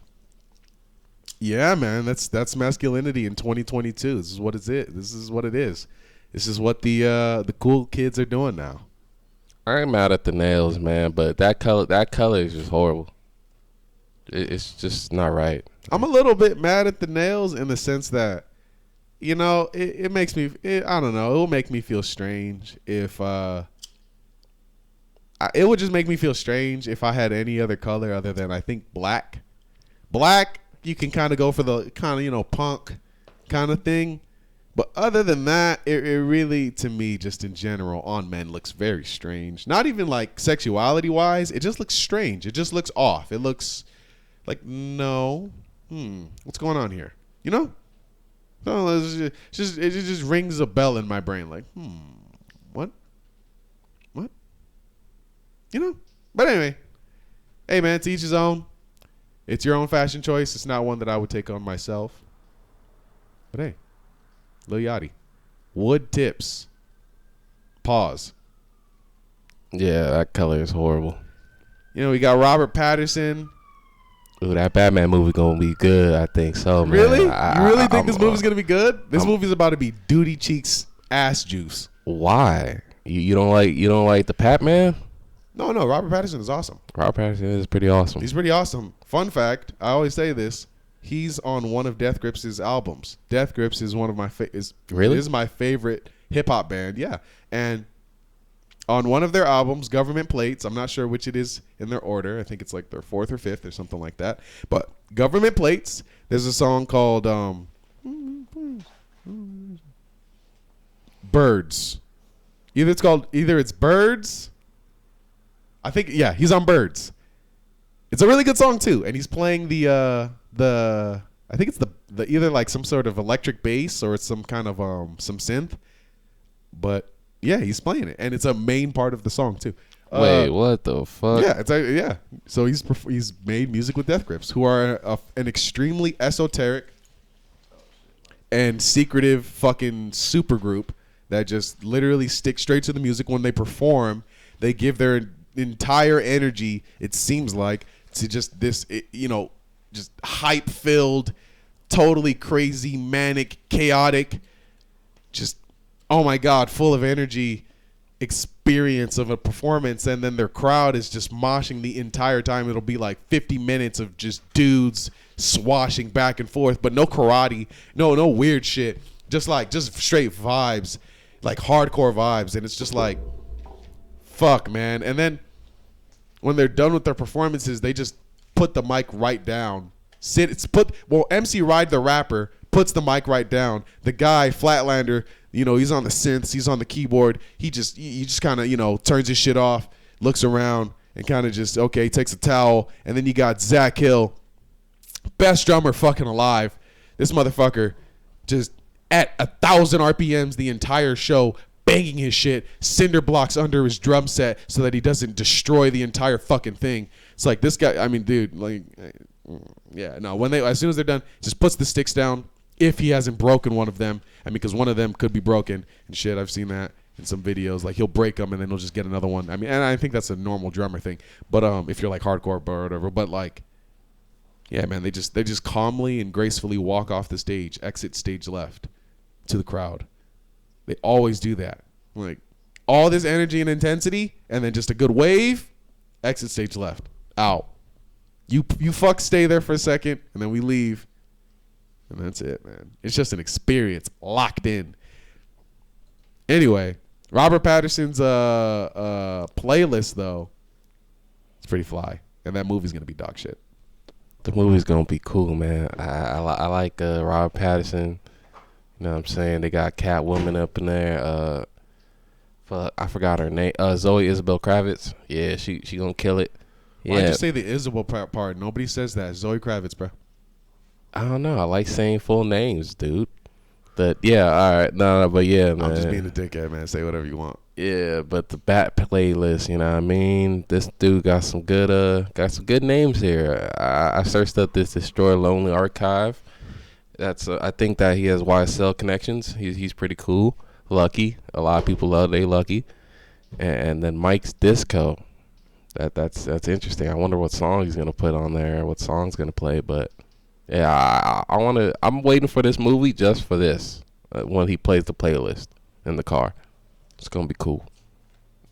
Yeah, man, that's masculinity in 2022. This is what it is. This is what it is. This is what the cool kids are doing now. I ain't mad at the nails, man, but that color is just horrible. It's just not right. I'm a little bit mad at the nails in the sense that, you know, it makes me. I don't know. It will make me feel strange if it would just make me feel strange if I had any other color other than I think black. Black, you can kind of go for the kind of, you know, punk kind of thing. But other than that, it really, to me, just in general, on men looks very strange. Not even like sexuality-wise. It just looks strange. It just looks off. It looks like, no. What's going on here? You know? No, it just rings a bell in my brain. Like, what? You know? But anyway. Hey, man, to each his own. It's your own fashion choice. It's not one that I would take on myself. But hey. Lil Yachty. Wood tips. Pause. Yeah, that color is horrible. You know, we got Robert Pattinson. Ooh, that Batman movie gonna be good. I think so, man. Really? You really think this movie's gonna be good? This movie's about to be Duty Cheeks ass juice. Why? You don't like the Batman? No. Robert Pattinson is awesome. Robert Pattinson is pretty awesome. He's pretty awesome. Fun fact: I always say this. He's on one of Death Grips' albums. Death Grips is one of my is my favorite hip hop band. Yeah, and on one of their albums, Government Plates. I'm not sure which it is in their order. I think it's like their fourth or fifth or something like that. But Government Plates. There's a song called Birds. Either it's Birds. I think he's on Birds. It's a really good song too, and he's playing the I think it's the either like some sort of electric bass or it's some kind of some synth, but yeah, he's playing it, and it's a main part of the song too. Wait, what the fuck? Yeah, So he's made music with Death Grips, who are an extremely esoteric and secretive fucking super group that just literally stick straight to the music. When they perform, they give their entire energy, it seems like, to just this, just hype filled, totally crazy, manic, chaotic, just, oh my God, full of energy, experience of a performance, and then their crowd is just moshing the entire time. It'll be like 50 minutes of just dudes swashing back and forth, but no karate, no weird shit, just straight vibes, like hardcore vibes. And it's just like, fuck, man. And then when they're done with their performances, they just put the mic right down. MC Ride the rapper puts the mic right down. The guy Flatlander, he's on the synths, he's on the keyboard. He just kind of turns his shit off, looks around, and kind of just takes a towel. And then you got Zach Hill, best drummer fucking alive. This motherfucker just at 1,000 RPMs the entire show, banging his shit, cinder blocks under his drum set so that he doesn't destroy the entire fucking thing. It's like this guy. I mean, dude, like, yeah, no. As soon as they're done, just puts the sticks down. If he hasn't broken one of them, I mean, because one of them could be broken and shit. I've seen that in some videos. Like, he'll break them and then he'll just get another one. I mean, and I think that's a normal drummer thing. But if you're like hardcore or whatever, but like, yeah, man, they just calmly and gracefully walk off the stage, exit stage left to the crowd. They always do that. Like, all this energy and intensity, and then just a good wave, exit stage left, out. You fuck stay there for a second, and then we leave. And that's it, man. It's just an experience, locked in. Anyway, Robert Pattinson's playlist, though, it's pretty fly. And that movie's going to be dog shit. The movie's going to be cool, man. I like Robert Pattinson. You know what I'm saying? They got Catwoman up in there. I forgot her name. Zoe Isabel Kravitz. Yeah, she going to kill it. Yeah. Why'd you say the Isabel part? Nobody says that. Zoe Kravitz, bro. I don't know. I like saying full names, dude. But yeah, all right. No, but yeah, man. I'm just being a dickhead, man. Say whatever you want. Yeah, but the Bat playlist, you know what I mean? This dude got some good names here. I searched up this Destroy Lonely archive. That's I think that he has YSL connections. He's pretty cool. Lucky. A lot of people love They Lucky. And then Mike's Disco. That's interesting. I wonder what song he's gonna put on there, what song's gonna play, but yeah, I'm waiting for this movie just for this. When he plays the playlist in the car, it's gonna be cool.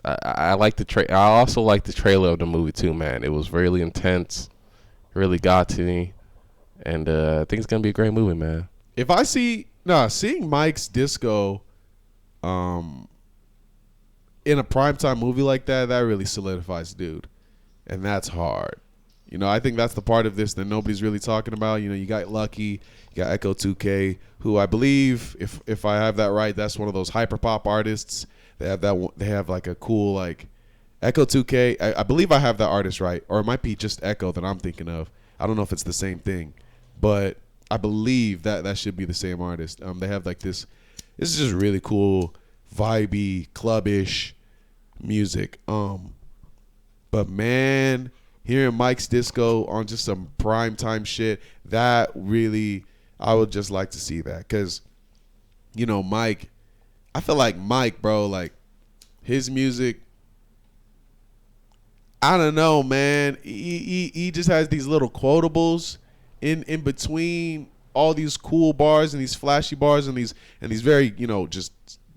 I like the I also like the trailer of the movie too, man. It was really intense, really got to me, and I think it's gonna be a great movie, man. If I seeing Mike's Disco, in a primetime movie like that really solidifies dude, and that's hard. I think that's the part of this that nobody's really talking about. You got Lucky, you got Echo 2K, who I believe, if I have that right, that's one of those hyperpop artists. They have like a cool like Echo 2K. I believe I have that artist right, or it might be just Echo that I'm thinking of. I don't know if it's the same thing, but I believe that should be the same artist. They have like this. This is just really cool, vibey, clubbish music. But man, hearing Mike's Disco on just some primetime shit, that really, I would just like to see that. Because, Mike, I feel like Mike, bro, like, his music, I don't know, man. He just has these little quotables in between all these cool bars and these flashy bars and these very, just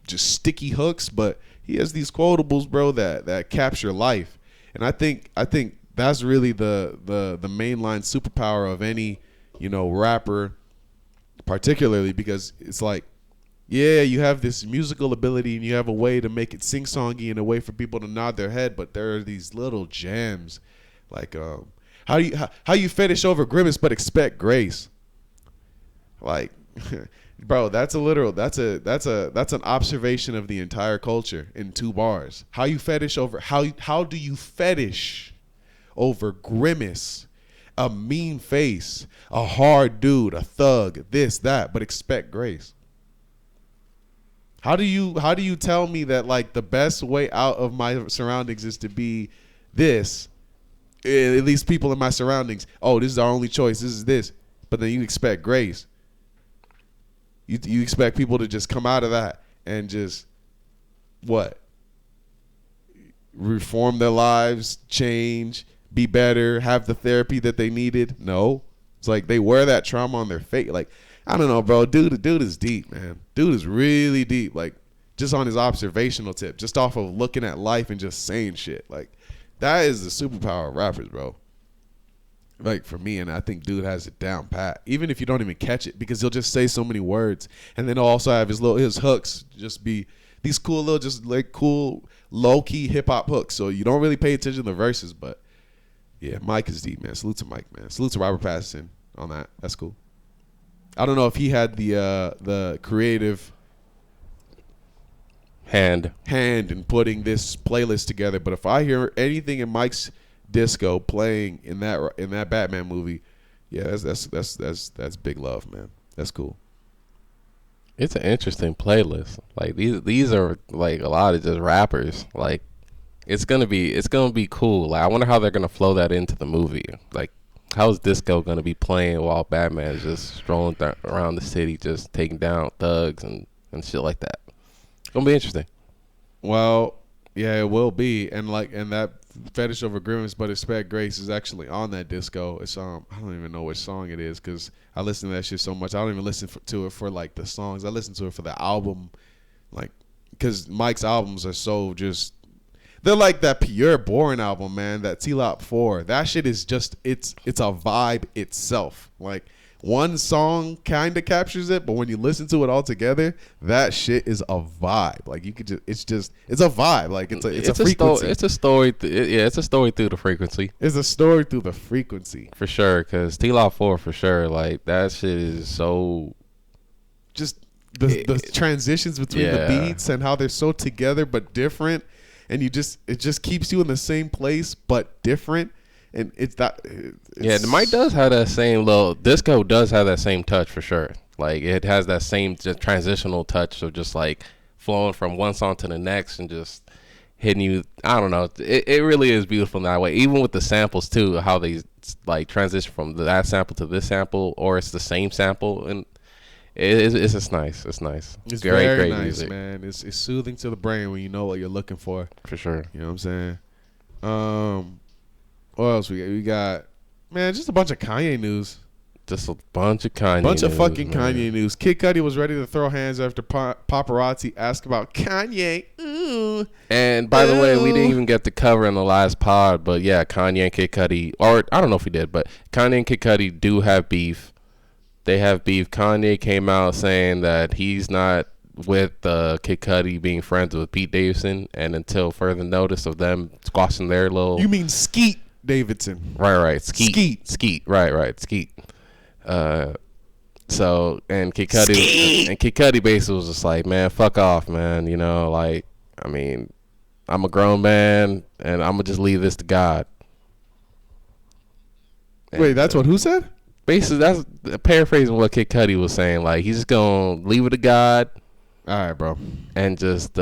sticky hooks. But he has these quotables, bro, that capture life. And I think that's really the mainline superpower of any, rapper, particularly because it's like, yeah, you have this musical ability and you have a way to make it sing-songy and a way for people to nod their head, but there are these little gems, like how you fetish over grimace but expect grace. Like, bro, that's an observation of the entire culture in 2 bars. How do you fetish over grimace, a mean face, a hard dude, a thug, this, that, but expect grace? How do you tell me that like the best way out of my surroundings is to be this? At least people in my surroundings. Oh, this is our only choice. This is this. But then you expect grace. You expect people to just come out of that and just what? Reform their lives, change, be better, have the therapy that they needed? No. It's like they wear that trauma on their face. Like, I don't know, bro. Dude is deep, man. Dude is really deep. Like, just on his observational tip, just off of looking at life and just saying shit. Like, that is the superpower of rappers, bro. Like, for me, and I think dude has it down pat. Even if you don't even catch it, because he'll just say so many words, and then he'll also have his hooks just be these cool little, just like cool low key hip hop hooks. So you don't really pay attention to the verses, but yeah, Mike is deep, man. Salute to Mike, man. Salute to Robert Pattinson on that. That's cool. I don't know if he had the creative hand in putting this playlist together, but if I hear anything in Mike's disco playing in that Batman movie, yeah, that's big love, man. That's cool. It's an interesting playlist. Like these are like a lot of just rappers. Like it's gonna be cool. Like I wonder how they're gonna flow that into the movie. Like how's disco gonna be playing while Batman is just strolling around the city, just taking down thugs and shit like that. It's gonna be interesting. Well, yeah, it will be, and that Fetish Over Grimace but Expect Grace is actually on that disco. It's I don't even know which song it is because I listen to that shit so much. I don't even listen to it for like the songs. I listen to it for the album, like because Mike's albums are so just. They're like that Pure Boring album, man. That T-Lop 4. That shit is just it's a vibe itself. Like one song kind of captures it, but when you listen to it all together, that shit is a vibe. Like you could it's a vibe. Like it's a frequency. It's a story. It's a story through the frequency. It's a story through the frequency for sure. Cause T-Lop 4 for sure. Like that shit is so. Just the transitions between the beats and how they're so together but different, and it just keeps you in the same place but different. And the Mike does have that same little disco does have that same touch for sure. Like it has that same just transitional touch of just like flowing from one song to the next and just hitting you. I don't know. It really is beautiful in that way. Even with the samples too, how they like transition from that sample to this sample, or it's the same sample, and it's just nice. It's nice. It's great nice, music, man. It's soothing to the brain when you know what you're looking for. For sure. You know what I'm saying? What else we got? Man, just a bunch of Kanye news. Just a bunch of Kanye news. Kanye news. Kid Cudi was ready to throw hands after paparazzi asked about Kanye. Ooh. And by the way, we didn't even get to cover in the last pod, but yeah, Kanye and Kid Cudi, or I don't know if we did, but Kanye and Kid Cudi do have beef. They have beef. Kanye came out saying that he's not with Kid Cudi being friends with Pete Davidson, and until further notice of them squashing their little. You mean Skeet Davidson? Right. Skeet. Right. Skeet. So and Kid Cudi basically was just like, man, fuck off, man. You know, like, I mean, I'm a grown man, and I'm gonna just leave this to God. And, wait, that's what who said? Basically, that's paraphrasing what Kid Cudi was saying. Like, he's just gonna leave it to God. All right, bro. And just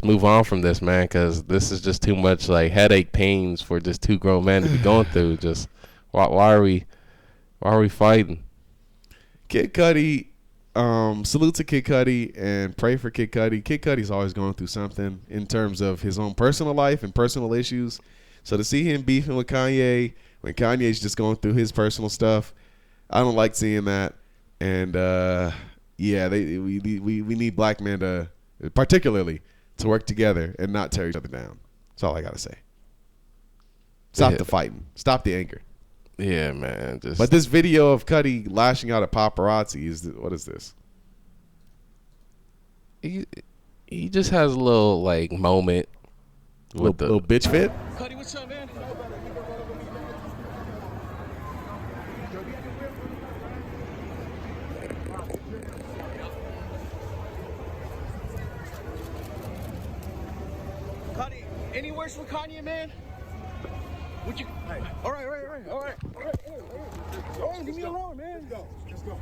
move on from this, man, because this is just too much like headache pains for just two grown men to be going through. Just why are we fighting? Kid Cudi, salute to Kid Cudi and pray for Kid Cudi. Kid Cudi's always going through something in terms of his own personal life and personal issues. So to see him beefing with Kanye when Kanye's just going through his personal stuff, I don't like seeing that. And yeah, we need black men to, particularly, to work together and not tear each other down. That's all I gotta say. Stop the fighting. Stop the anger. Yeah, man. But this video of Cudi lashing out at paparazzi what is this? He just has a little like moment with the little bitch fit. Cudi, what's up, man? Any worse for Kanye, man? Would you? Hey. All right. Leave me alone, man. Let's go.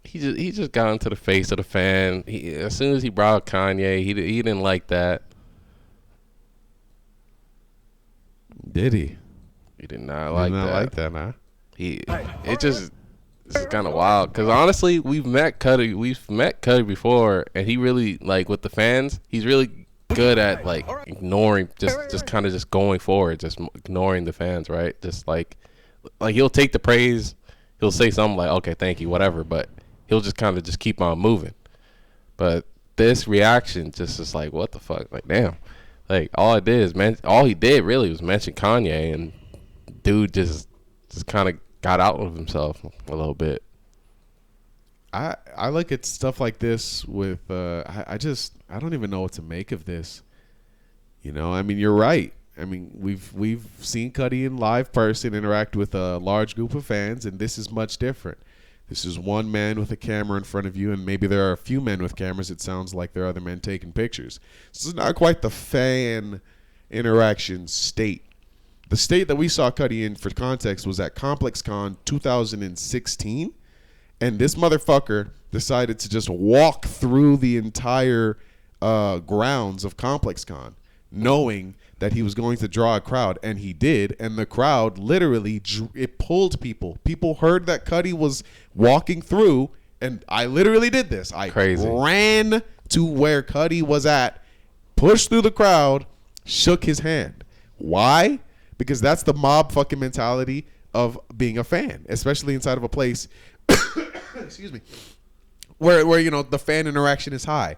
He just got into the face of the fan. As soon as he brought up Kanye, he didn't like that. Did he? He did not like that. Like that, huh? It's kind of wild because honestly, we've met Cudi before, and he really like with the fans. He's really good at like ignoring, just kind of just going forward, just ignoring the fans, right? Just like he'll take the praise, he'll say something like, "Okay, thank you," whatever, but he'll just kind of just keep on moving. But this reaction just is like, what the fuck? Like, damn. Like, all he did really was mention Kanye, and dude just kind of got out of himself a little bit. I look at stuff like this with I don't even know what to make of this. You know, I mean, you're right. I mean, we've seen Cudi in live person interact with a large group of fans, and this is much different. This is one man with a camera in front of you, and maybe there are a few men with cameras. It sounds like there are other men taking pictures. This is not quite the fan interaction state. The state that we saw Cudi in, for context, was at ComplexCon 2016. And this motherfucker decided to just walk through the entire grounds of ComplexCon, knowing that he was going to draw a crowd, and he did. And the crowd literally it pulled people. People heard that Cudi was walking through, and I literally did this. I ran to where Cudi was at, pushed through the crowd, shook his hand. Why? Because that's the mob fucking mentality of being a fan, especially inside of a place excuse me, where you know the fan interaction is high.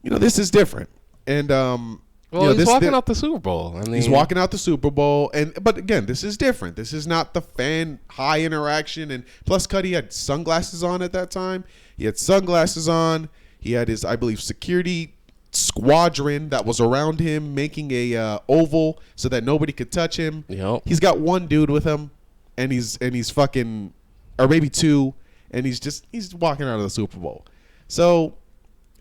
You know, this is different. And well, you know, he's walking out the Super Bowl. I mean, he's walking out the Super Bowl, but again, this is different. This is not the fan high interaction. And plus, Cudi had sunglasses on at that time. He had sunglasses on. He had his, I believe, security squadron that was around him, making a oval so that nobody could touch him. Yep. He's got one dude with him, and he's fucking, or maybe two, and he's walking out of the Super Bowl. So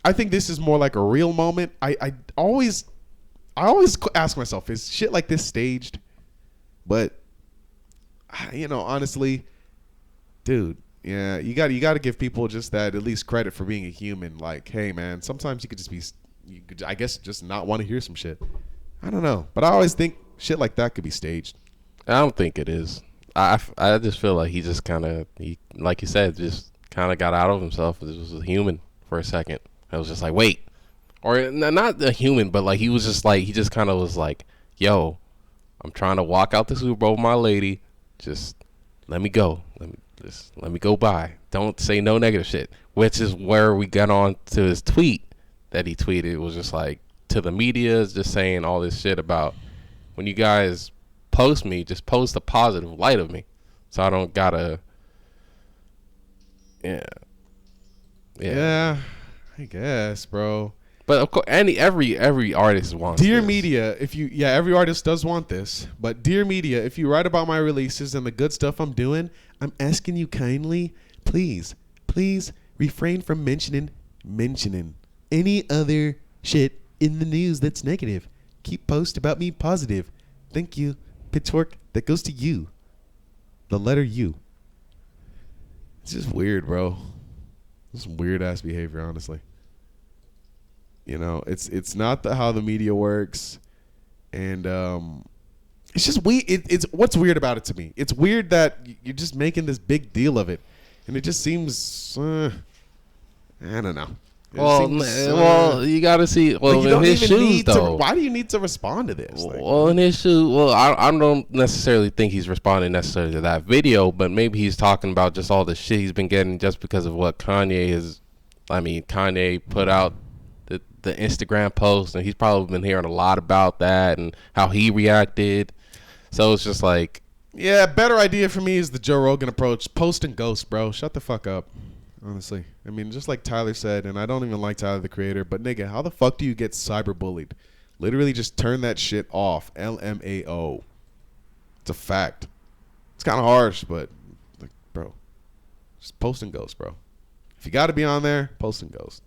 I think this is more like a real moment. I always ask myself, is shit like this staged? But you know, honestly, dude, yeah, you got to give people just that at least credit for being a human. Like, hey man, sometimes you could I guess just not want to hear some shit. I don't know, but I always think shit like that could be staged. I don't think it is. I just feel like he just kind of, like you said, just kind of got out of himself. It was a human for a second. I was just like, wait. Or not a human, but like he was just like, he just kind of was like, yo, I'm trying to walk out the Super Bowl with my lady. Just let me go. Let me go by. Don't say no negative shit. Which is where we got on to his tweet that he tweeted. It was just like, to the media, just saying all this shit about, when you guys post me, just post a positive light of me, so I don't gotta. Yeah, I guess, bro. But of course, every artist wants. Dear this. media, every artist does want this. But dear media, if you write about my releases and the good stuff I'm doing, I'm asking you kindly, please refrain from mentioning any other shit in the news that's negative. Keep post about me positive. Thank you. Pitchfork, that goes to you. The letter U. It's just weird, bro. It's some weird ass behavior, honestly. You know, it's not how the media works, and it's just weird. It's what's weird about it to me. It's weird that you're just making this big deal of it, and it just seems I don't know. Well, you got to see. Well, like, in his shoes, though. Why do you need to respond to this? Like, well, in his shoes. Well, I don't necessarily think he's responding necessarily to that video, but maybe he's talking about just all the shit he's been getting just because of what Kanye is. I mean, Kanye put out the Instagram post, and he's probably been hearing a lot about that and how he reacted. So it's just like, yeah, better idea for me is the Joe Rogan approach. Post and ghost, bro. Shut the fuck up. Honestly, I mean, just like Tyler said, and I don't even like Tyler the Creator, but nigga, how the fuck do you get cyberbullied? Literally just turn that shit off. LMAO. It's a fact. It's kind of harsh, but like, bro, just post and ghost, bro. If you got to be on there, post and ghost.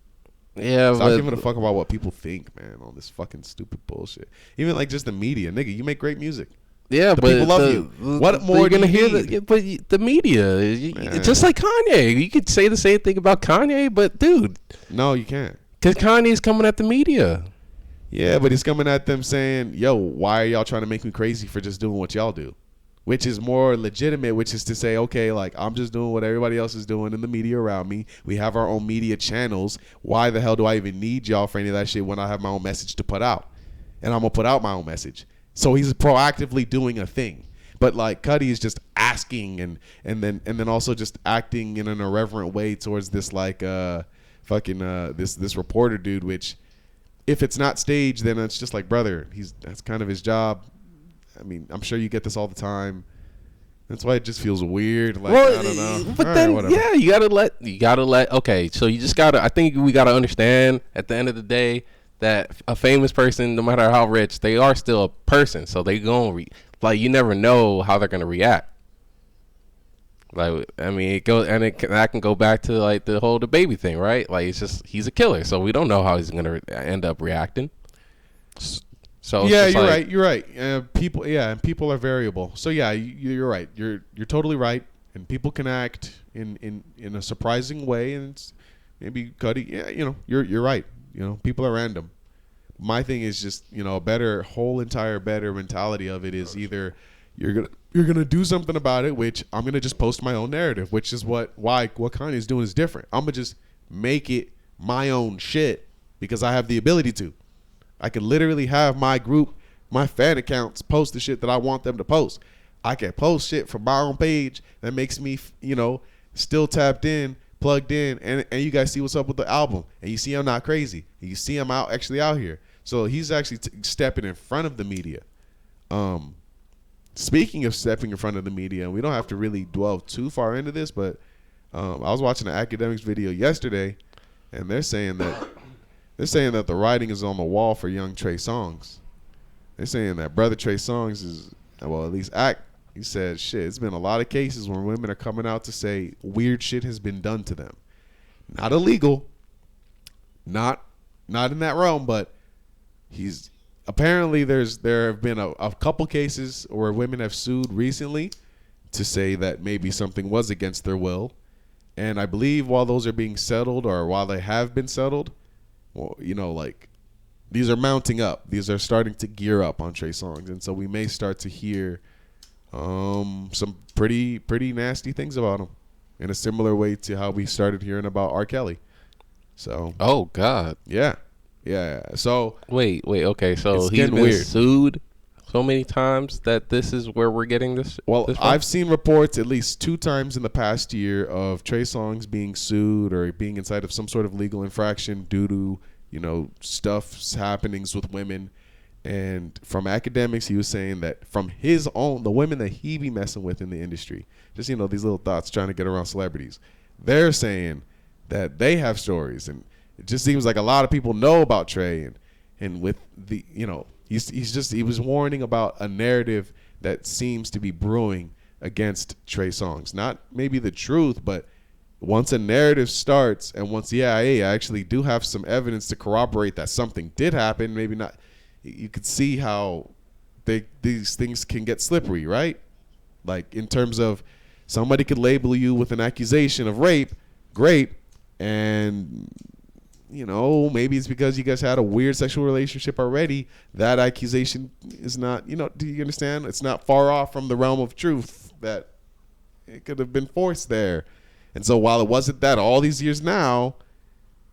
yeah, Stop but giving a fuck about what people think, man, on this fucking stupid bullshit. Even like just the media, nigga, you make great music. yeah, The but people love you. What more you're do gonna you hear? need? But the media, it's just like Kanye. You could say the same thing about Kanye, but dude, No, you can't. because Kanye's coming at the media. Yeah, but he's coming at them saying, yo, why are y'all trying to make me crazy for just doing what y'all do? Which is more legitimate, which is to say, okay, like, I'm just doing what everybody else is doing in the media around me. We have our own media channels. Why the hell do I even need y'all for any of that shit when I have my own message to put out? And I'm going to put out my own message. So he's proactively doing a thing. But, like, Cudi is just asking and then also just acting in an irreverent way towards this like this reporter dude, which if it's not staged, then it's just like, brother, that's kind of his job. I mean, I'm sure you get this all the time. That's why it just feels weird. Like, I don't know. But All then, right, whatever. yeah, you gotta let. Okay, so you just gotta. I think we gotta understand at the end of the day that a famous person, no matter how rich, they are still a person. So they gonna like, you never know how they're gonna react. Like, I mean, that can go back to like the whole baby thing, right? Like, it's just, he's a killer, so we don't know how he's gonna end up reacting. So yeah, it's you're right. People are variable. So yeah, you're right. You're totally right. And people can act in a surprising way, and it's maybe Cuddy. Yeah, you're right. People are random. My thing is just a better mentality of it is either you're gonna do something about it, which I'm gonna just post my own narrative, which is what Kanye's doing is different. I'm gonna just make it my own shit because I have the ability to. I can literally have my group, my fan accounts, post the shit that I want them to post. I can post shit from my own page that makes me, still tapped in, plugged in, and you guys see what's up with the album. And you see I'm not crazy. And you see I'm actually out here. So he's actually stepping in front of the media. Speaking of stepping in front of the media, and we don't have to really dwell too far into this, but I was watching an academics video yesterday, and they're saying that the writing is on the wall for young Trey Songz. They're saying that brother Trey Songz is, well, at least he said, shit, it's been a lot of cases where women are coming out to say weird shit has been done to them. Not illegal, not in that realm, but apparently there have been a couple cases where women have sued recently to say that maybe something was against their will. And I believe while those are being settled, or while they have been settled, well, like, these are mounting up. These are starting to gear up on Trey Songz, and so we may start to hear some pretty nasty things about him in a similar way to how we started hearing about R. Kelly. So, oh God, yeah. So wait, okay. So it's he's getting been weird. sued so many times that this is where we're getting this. Well, this from? I've seen reports at least 2 times in the past year of Trey Songz being sued or being inside of some sort of legal infraction due to, stuff's happenings with women. And from academics, he was saying that from the women that he be messing with in the industry, just, these little thoughts trying to get around celebrities, they're saying that they have stories. And it just seems like a lot of people know about Trey. And with the, he was warning about a narrative that seems to be brewing against Trey Songz. Not maybe the truth, but once a narrative starts, and once I actually do have some evidence to corroborate that something did happen, maybe not, you could see how these things can get slippery, right? Like, in terms of somebody could label you with an accusation of rape, great, and maybe it's because you guys had a weird sexual relationship already. That accusation is not, do you understand? It's not far off from the realm of truth that it could have been forced there. And so while it wasn't that all these years now,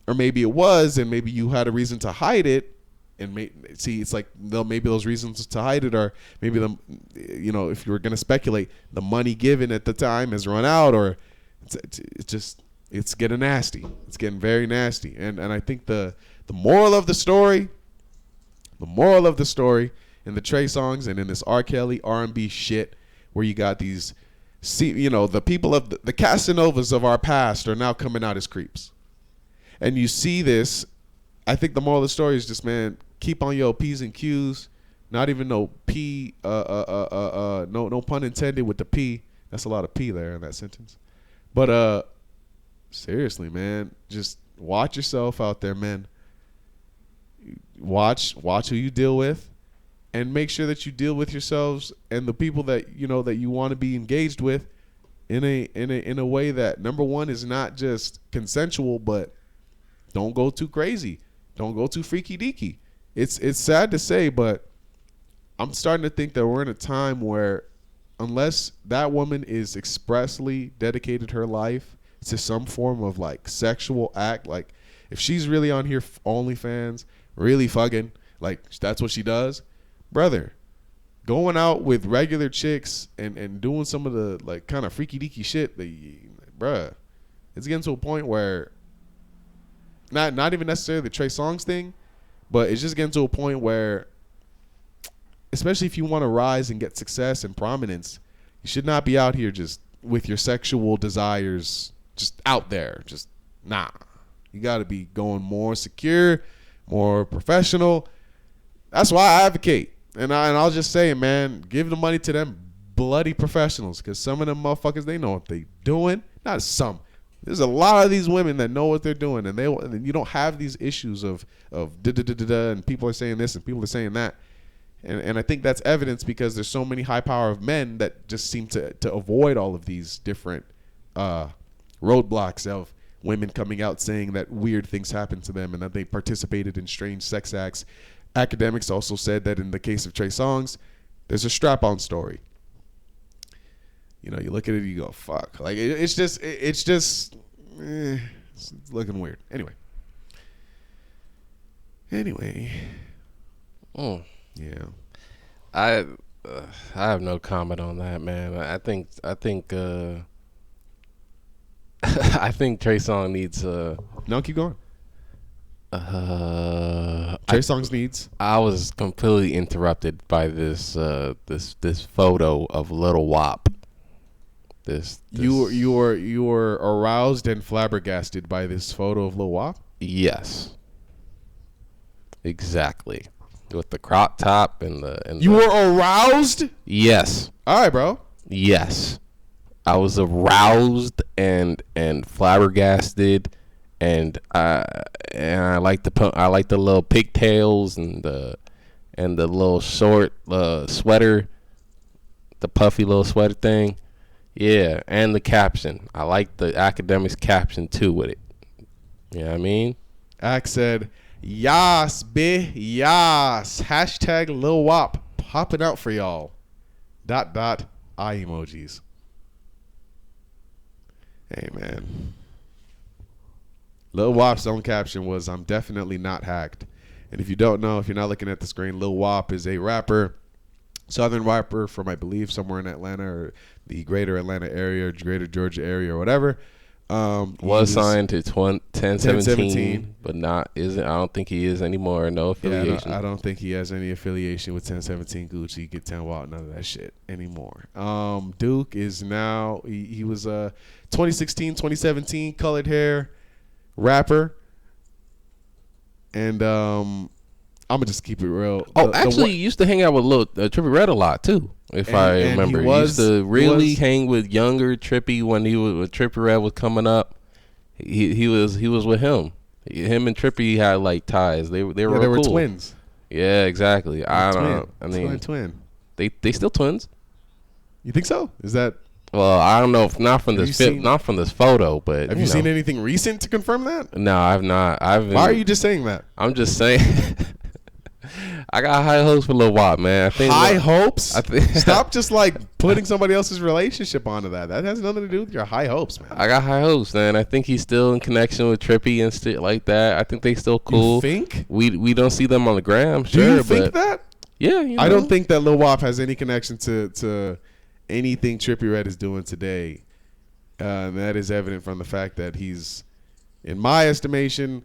or maybe it was, and maybe you had a reason to hide it, and it's like, maybe those reasons to hide it are maybe if you were going to speculate, the money given at the time has run out, or it's getting nasty. It's getting very nasty. And I think the moral of the story in the Trey Songz and in this R. Kelly R&B shit, where you got these, the people of the Casanovas of our past are now coming out as creeps. And you see this, I think the moral of the story is just, man, keep on your P's and Q's. Not even no P, no pun intended with the P. That's a lot of P there in that sentence. But seriously, man, just watch yourself out there, man. Watch who you deal with, and make sure that you deal with yourselves and the people that that you want to be engaged with in a way that, number one, is not just consensual, but don't go too crazy, don't go too freaky deaky. It's sad to say, but I'm starting to think that we're in a time where, unless that woman is expressly dedicated her life to some form of like sexual act, like if she's really on here OnlyFans, really fucking, like that's what she does, brother, going out with regular chicks and doing some of the like kind of freaky deaky shit, bruh, it's getting to a point where not even necessarily the Trey Songz thing, but it's just getting to a point where, especially if you want to rise and get success and prominence, you should not be out here just with your sexual desires just out there. Just nah. You got to be going more secure, more professional. That's why I advocate. And I'll just say, man, give the money to them bloody professionals, because some of them motherfuckers, they know what they doing. Not some. There's a lot of these women that know what they're doing, and you don't have these issues of da-da-da-da-da, and people are saying this and people are saying that. And I think that's evidence because there's so many high power of men that just seem to avoid all of these different roadblocks of women coming out saying that weird things happened to them and that they participated in strange sex acts. Academics also said that in the case of Trey Songz, there's a strap-on story. You know, you look at it, you go, fuck. Like, it's looking weird. Anyway. Mm. Yeah. I have no comment on that, man. I think I think Trey Songz needs No, keep going. Trey Songz needs. I was completely interrupted by this photo of Lil Wop. This You were aroused and flabbergasted by this photo of Lil Wop? Yes. Exactly. With the crop top and You were aroused? Yes. All right, bro. Yes. I was aroused and flabbergasted, and I like the little pigtails and the little short sweater, the puffy little sweater thing. Yeah, and the caption. I like the academics caption too with it. You know what I mean? Ack said, "Yas, be yas." Hashtag Lil Wop popping out for y'all. ... Eye emojis. Hey, man. Lil Wop's own caption was, "I'm definitely not hacked." And if you don't know, if you're not looking at the screen, Lil Wop is a rapper, southern rapper from, I believe, somewhere in Atlanta or the greater Atlanta area, or greater Georgia area or whatever. Was signed to 1017, but not isn't. I don't think he is anymore. No affiliation. Yeah, I don't think he has any affiliation with 1017 Gucci, Get 10 Watt, none of that shit anymore. Duke is now he was 2016, 2017 colored hair rapper, and I'm gonna just keep it real. He used to hang out with Trippie Redd a lot too. If I remember, he used to really hang with younger Trippie when Trippie Redd was coming up. He was with him. Him and Trippie had like ties. They were cool. Twins. Yeah, exactly. Twin. They still twins. You think so? Is that? Well, I don't know if not from this photo, but have you seen anything recent to confirm that? No, I've not. Why are you just saying that? I'm just saying. I got high hopes for Lil Wop, man. I think high hopes? Stop just like putting somebody else's relationship onto that. That has nothing to do with your high hopes, man. I got high hopes, man. I think he's still in connection with Trippie and shit like that. I think they still cool. You think? We don't see them on the gram. Do you think that? Yeah. I don't think that Lil Wop has any connection to anything Trippie Redd is doing today. And that is evident from the fact that he's, in my estimation,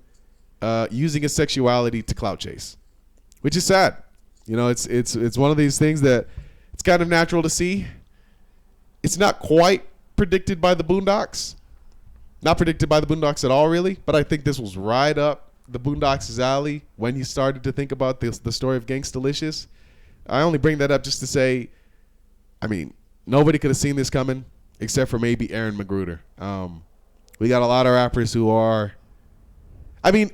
using his sexuality to clout chase. Which is sad. You know, it's one of these things that it's kind of natural to see. It's not quite predicted by the Boondocks. Not predicted by the Boondocks at all, really. But I think this was right up the Boondocks' alley when he started to think about the story of Gangstalicious. I only bring that up just to say, I mean, nobody could have seen this coming except for maybe Aaron Magruder. We got a lot of rappers who are, I mean,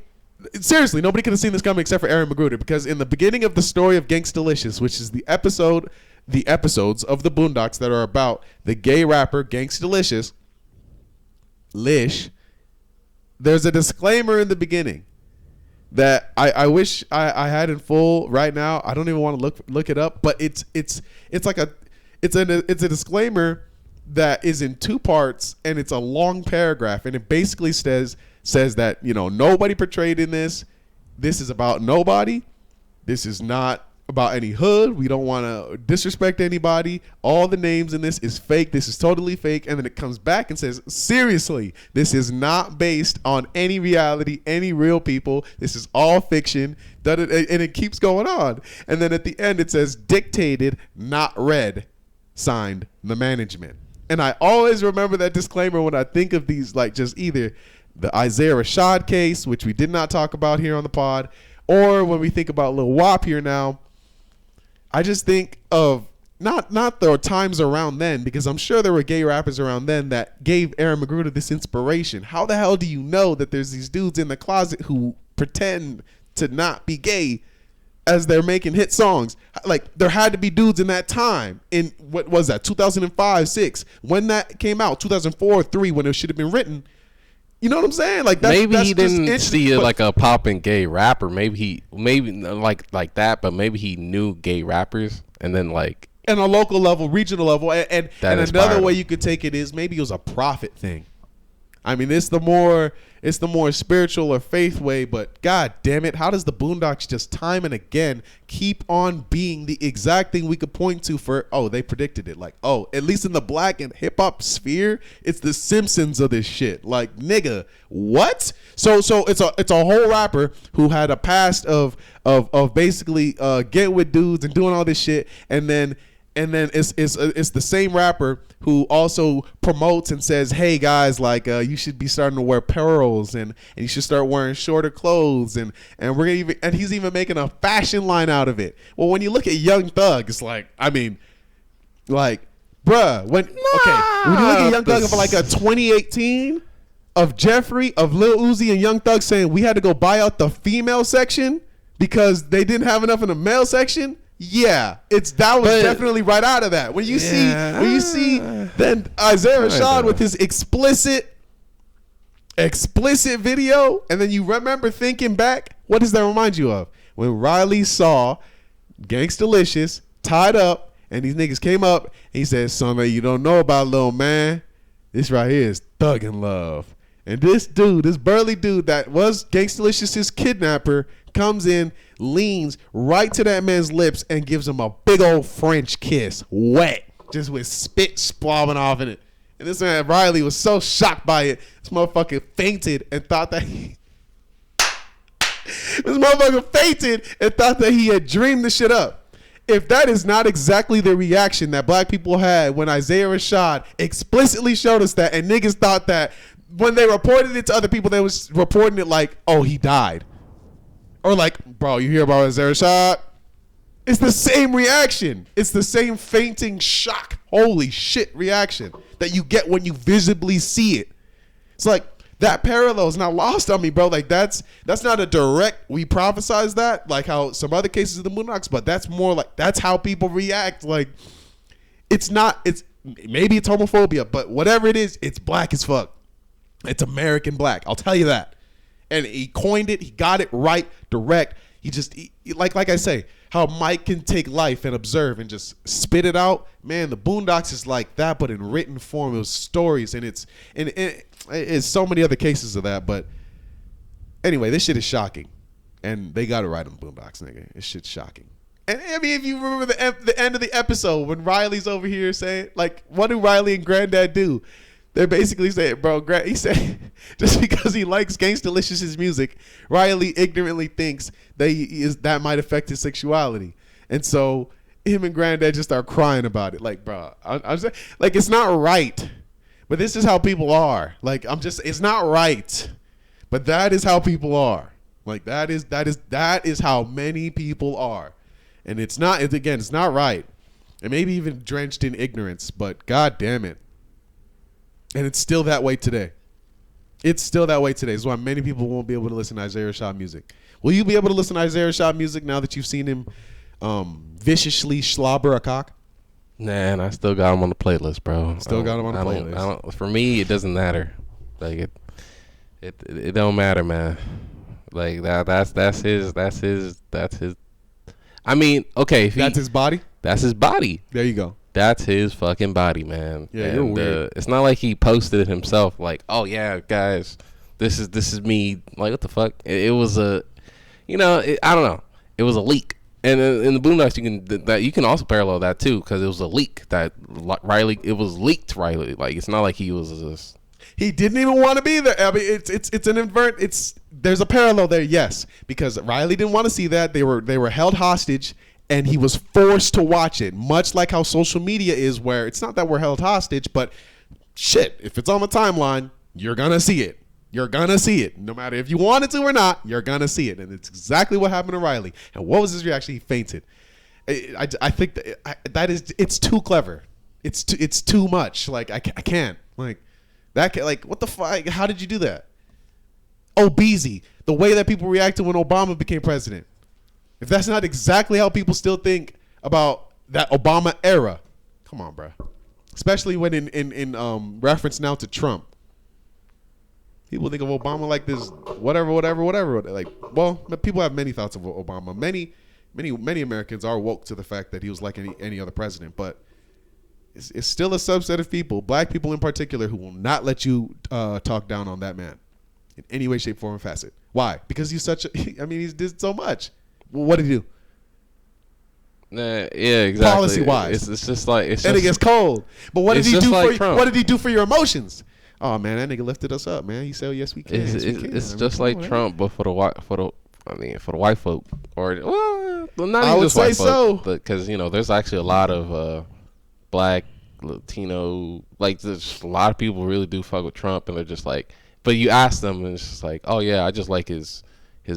seriously, nobody could have seen this coming except for Aaron Magruder, because in the beginning of the story of Gangstalicious, which is the episodes of the Boondocks that are about the gay rapper Gangstalicious, Lish, there's a disclaimer in the beginning that I wish I had in full right now. I don't even want to look it up, but it's a disclaimer that is in two parts, and it's a long paragraph, and it basically says that, you know, nobody portrayed in this. This is about nobody. This is not about any hood. We don't want to disrespect anybody. All the names in this is fake. This is totally fake. And then it comes back and says, seriously, this is not based on any reality, any real people. This is all fiction. And it keeps going on. And then at the end it says, dictated, not read, signed the management. And I always remember that disclaimer when I think of these, like just either the Isaiah Rashad case, which we did not talk about here on the pod, or when we think about Lil Wop here now. I just think of not the times around then, because I'm sure there were gay rappers around then that gave Aaron McGruder this inspiration. How the hell do you know that there's these dudes in the closet who pretend to not be gay as they're making hit songs? Like, there had to be dudes in that time. In what was that, 2005, 6, when that came out, 2004, 3, when it should have been written. You know what I'm saying? Like maybe that's he didn't see it like a popping gay rapper. Maybe like that, but maybe he knew gay rappers and then like on a local level, regional level, and another way him. you could take it is maybe it was a profit thing. I mean, it's the more spiritual or faith way, but god damn it, how does the Boondocks just time and again keep on being the exact thing we could point to for, oh, they predicted it. Like, oh, at least in the black and hip hop sphere, it's the Simpsons of this shit. Like, nigga, what? So it's a whole rapper who had a past of basically getting with dudes and doing all this shit, and then it's the same rapper who also promotes and says, hey guys, like you should be starting to wear pearls and you should start wearing shorter clothes and he's even making a fashion line out of it. Well, when you look at Young Thug, it's like, I mean, like, bruh, when you look at Young Thug of like a 2018 of Jeffrey, of Lil Uzi and Young Thug saying we had to go buy out the female section because they didn't have enough in the male section. Yeah, that was definitely right out of that. When you see then Isaiah Rashad with his explicit video, and then you remember thinking back, what does that remind you of? When Riley saw Gangstalicious tied up, and these niggas came up, and he said, something you don't know about, little man. This right here is thuggin' love. And this dude, this burly dude that was Gangstalicious' kidnapper, comes in, leans right to that man's lips and gives him a big old French kiss, wet, just with spit splobbing off in it. And this man Riley was so shocked by it, this motherfucker fainted and thought that he had dreamed the shit up. If that is not exactly the reaction that black people had when Isaiah Rashad explicitly showed us that, and niggas thought that when they reported it to other people, they was reporting it like, oh, he died. Or like, bro, you hear about Isaiah Rashad? It's the same reaction. It's the same fainting shock, holy shit reaction that you get when you visibly see it. It's like, that parallel is not lost on me, bro. Like, that's not a direct, we prophesize that, like how some other cases of the Moondocks, but that's more like, that's how people react. Like, maybe it's homophobia, but whatever it is, it's black as fuck. It's American black. I'll tell you that. And he coined it. He got it right, direct. He like I say, how Mike can take life and observe and just spit it out. Man, the Boondocks is like that, but in written form. It was stories, and it's so many other cases of that. But anyway, this shit is shocking, and they got it right on the Boondocks, nigga. This shit's shocking. And I mean, if you remember the end of the episode when Riley's over here saying, like, what do Riley and Granddad do? They're basically saying, bro, he said, just because he likes Gangstalicious' music, Riley ignorantly thinks that might affect his sexuality. And so him and Granddad just start crying about it. Like, bro, I'm just, like, it's not right. But this is how people are. Like, it's not right. But that is how people are. Like, that is how many people are. And it's not right. And maybe even drenched in ignorance, but god damn it. And it's still that way today. It's why many people won't be able to listen to Isaiah Rashad music. Will you be able to listen to Isaiah Rashad music now that you've seen him viciously slobber a cock? Nah, and I still got him on the playlist, bro. Still got him on the playlist. For me, it doesn't matter. Like it don't matter, man. Like that's his. I mean, okay, that's his body. That's his body. There you go. That's his fucking body, man. Yeah, you're weird. It's not like he posted it himself. Like, oh yeah, guys, this is me. Like, what the fuck? It was a, I don't know. It was a leak. And in the Boondocks, you can also parallel that too, because it was a leak that Riley. It was leaked to Riley. Like it's not like he was just. He didn't even want to be there. I mean, it's an invert. There's a parallel there, yes, because Riley didn't want to see that. They were held hostage, and he was forced to watch it. Much like how social media is, where it's not that we're held hostage, but shit, if it's on the timeline, you're gonna see it. You're gonna see it, no matter if you wanted to or not. You're gonna see it, and it's exactly what happened to Riley. And what was his reaction? He fainted. I think that is it's too clever. It's too much. Like I can't like. Like what the fuck? How did you do that? Beezy, the way that people reacted when Obama became president. If that's not exactly how people still think about that Obama era, come on, bro. Especially when in reference now to Trump, people think of Obama like this, whatever. Like, well, people have many thoughts of Obama. Many Americans are woke to the fact that he was like any other president, but. It's still a subset of people, black people in particular, who will not let you talk down on that man in any way, shape, form, or facet. Why? Because he's he did so much. Well, what did he do? Yeah, exactly. Policy wise, it's just like and it gets cold. But what did he do like what did he do for your emotions? Oh man, that nigga lifted us up, man. He said, "Yes, we can." It's just like Trump, but for the white folk, or not I even would just say white so. folk, because there's actually a lot of black, Latino, like there's a lot of people really do fuck with Trump, and they're just like, but you ask them, and it's just like, oh yeah, I just like his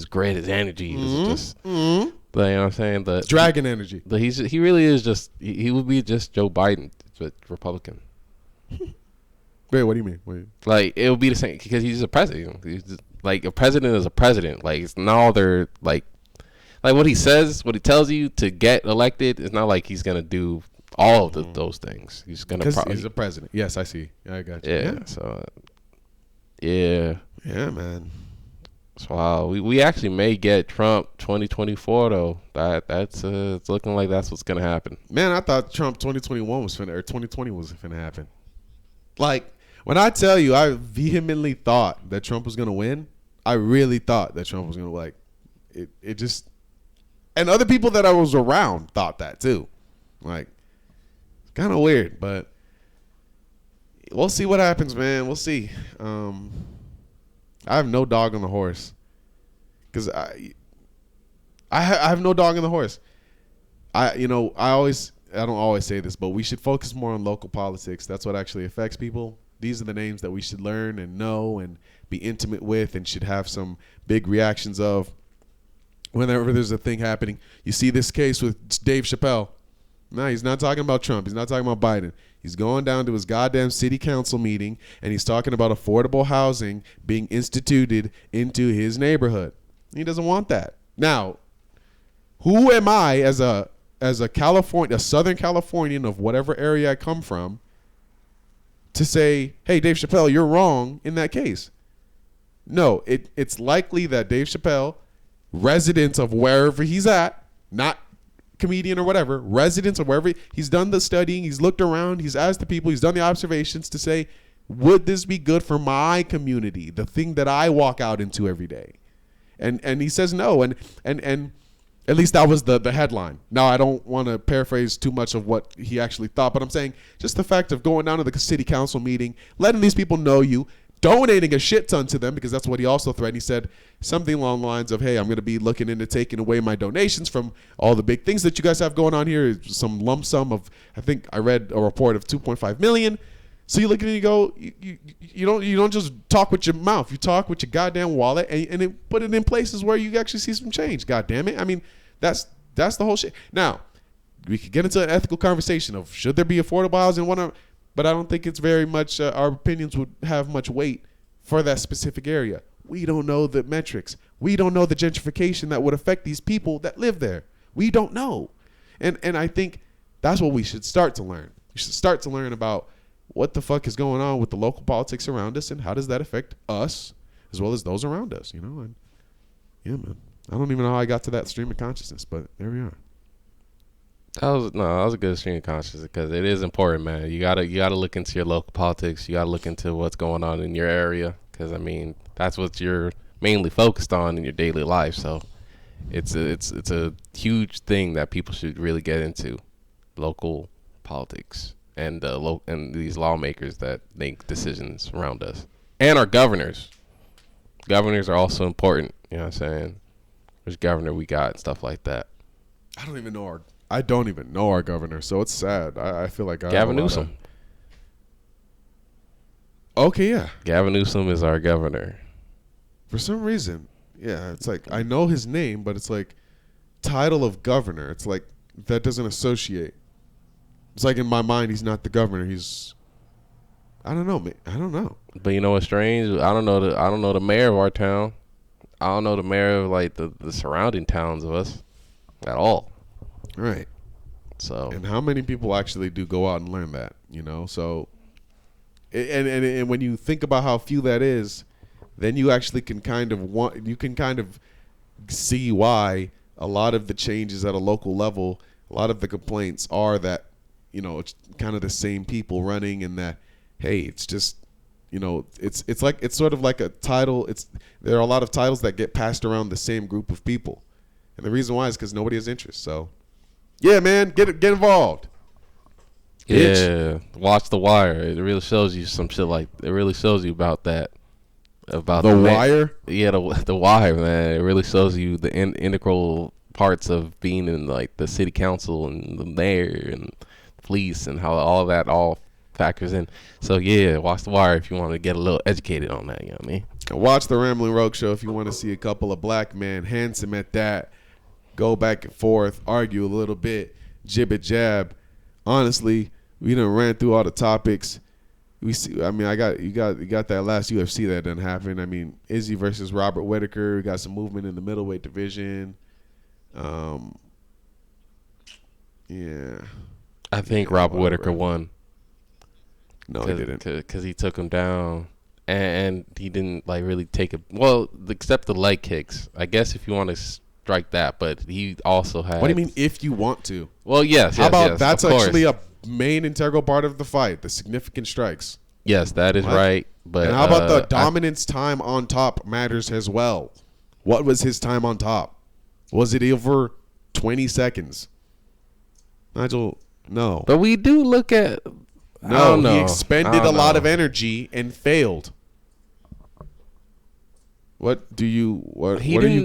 grit, his energy, but you know what I'm saying, the dragon energy. But he really is just he would be just Joe Biden, but Republican. Wait, what do you mean? Wait. Like it would be the same because he's a president. He's just, like a president is a president. Like it's not all they're like what he says, what he tells you to get elected. It's not like he's gonna do all of those things. He's gonna probably. He's a president. Yes, I see. I got you. Yeah. So. Yeah. Yeah, man. So we actually may get Trump 2024 though. That's it's looking like that's what's gonna happen. Man, I thought Trump 2021 was finna, or 2020 was finna happen. Like when I tell you, I vehemently thought that Trump was gonna win. I really thought that Trump was gonna like it. It just, and other people that I was around thought that too. Like. Kind of weird, but we'll see what happens, man. We'll see. I have no dog on the horse because I have no dog on the horse. I don't always say this, but we should focus more on local politics. That's what actually affects people. These are the names that we should learn and know and be intimate with and should have some big reactions of whenever there's a thing happening. You see this case with Dave Chappelle. No, he's not talking about Trump. He's not talking about Biden. He's going down to his goddamn city council meeting, and he's talking about affordable housing being instituted into his neighborhood. He doesn't want that. Now, who am I as a Southern Californian of whatever area I come from to say, hey, Dave Chappelle, you're wrong in that case? No, it's likely that Dave Chappelle, residents of wherever he's at, not comedian or whatever, residents of wherever he's done the studying, he's looked around, he's asked the people, he's done the observations to say, would this be good for my community, the thing that I walk out into every day? And he says no, and at least that was the headline. Now I don't want to paraphrase too much of what he actually thought, but I'm saying just the fact of going down to the city council meeting, letting these people know you, donating a shit ton to them, because that's what he also threatened. He said something along the lines of, hey, I'm going to be looking into taking away my donations from all the big things that you guys have going on here. Some lump sum of, I think I read a report of $2.5 million. So you look at it and you go, you don't just talk with your mouth. You talk with your goddamn wallet and it, put it in places where you actually see some change. God damn it. I mean, that's the whole shit. Now, we could get into an ethical conversation of should there be affordable housing, but I don't think it's very much, our opinions would have much weight for that specific area. We don't know the metrics. We don't know the gentrification that would affect these people that live there. We don't know. And I think that's what we should start to learn. We should start to learn about what the fuck is going on with the local politics around us and how does that affect us as well as those around us, And yeah, man. I don't even know how I got to that stream of consciousness, but there we are. That was a good stream of consciousness because it is important, man. You gotta look into your local politics. You gotta look into what's going on in your area because I mean that's what you're mainly focused on in your daily life. So it's a huge thing that people should really get into, local politics and and these lawmakers that make decisions around us, and our governors. Governors are also important. You know what I'm saying? Which governor we got and stuff like that. I don't even know our governor, so it's sad. I feel like Gavin Newsom. Okay, yeah. Gavin Newsom is our governor. For some reason, yeah, it's like I know his name, but it's like title of governor. It's like that doesn't associate. It's like in my mind, he's not the governor. He's, I don't know, man. I don't know. But you know what's strange? I don't know the mayor of our town. I don't know the mayor of like the surrounding towns of us at all. Right. So. And how many people actually do go out and learn that? You know, so. And when you think about how few that is, then you actually can kind of see why a lot of the changes at a local level, a lot of the complaints are that, you know, it's kind of the same people running, and that, hey, it's just, you know, it's sort of like a title. There are a lot of titles that get passed around the same group of people, and the reason why is because nobody has interest. So, yeah, man, get involved. Yeah, watch The Wire. It really shows you some shit like it really shows you about that. About The Wire? Yeah, the Wire, man. It really shows you the integral parts of being in like the city council and the mayor and police and how all that all factors in. So yeah, watch The Wire if you want to get a little educated on that. You know what I mean? Watch the Rambling Rowgh Show if you want to see a couple of black men, handsome at that, go back and forth, argue a little bit, jib it jab. Honestly, we done ran through all the topics. We see. I mean, you got that last UFC that didn't happen. I mean, Izzy versus Robert Whitaker. We got some movement in the middleweight division. Yeah. I think Robert Whitaker won. No, he didn't. Because he took him down, and he didn't like really take it. Well, except the leg kicks. I guess if you want to strike that, but he also had. What do you mean if you want to? Well, yes. How about yes, that's actually a main integral part of the fight, the significant strikes. Yes, that is right. But and how about the dominance time on top matters as well? What was his time on top? Was it over 20 seconds? Nigel, no. But we do look at. No, he expended a lot of energy and failed. What are you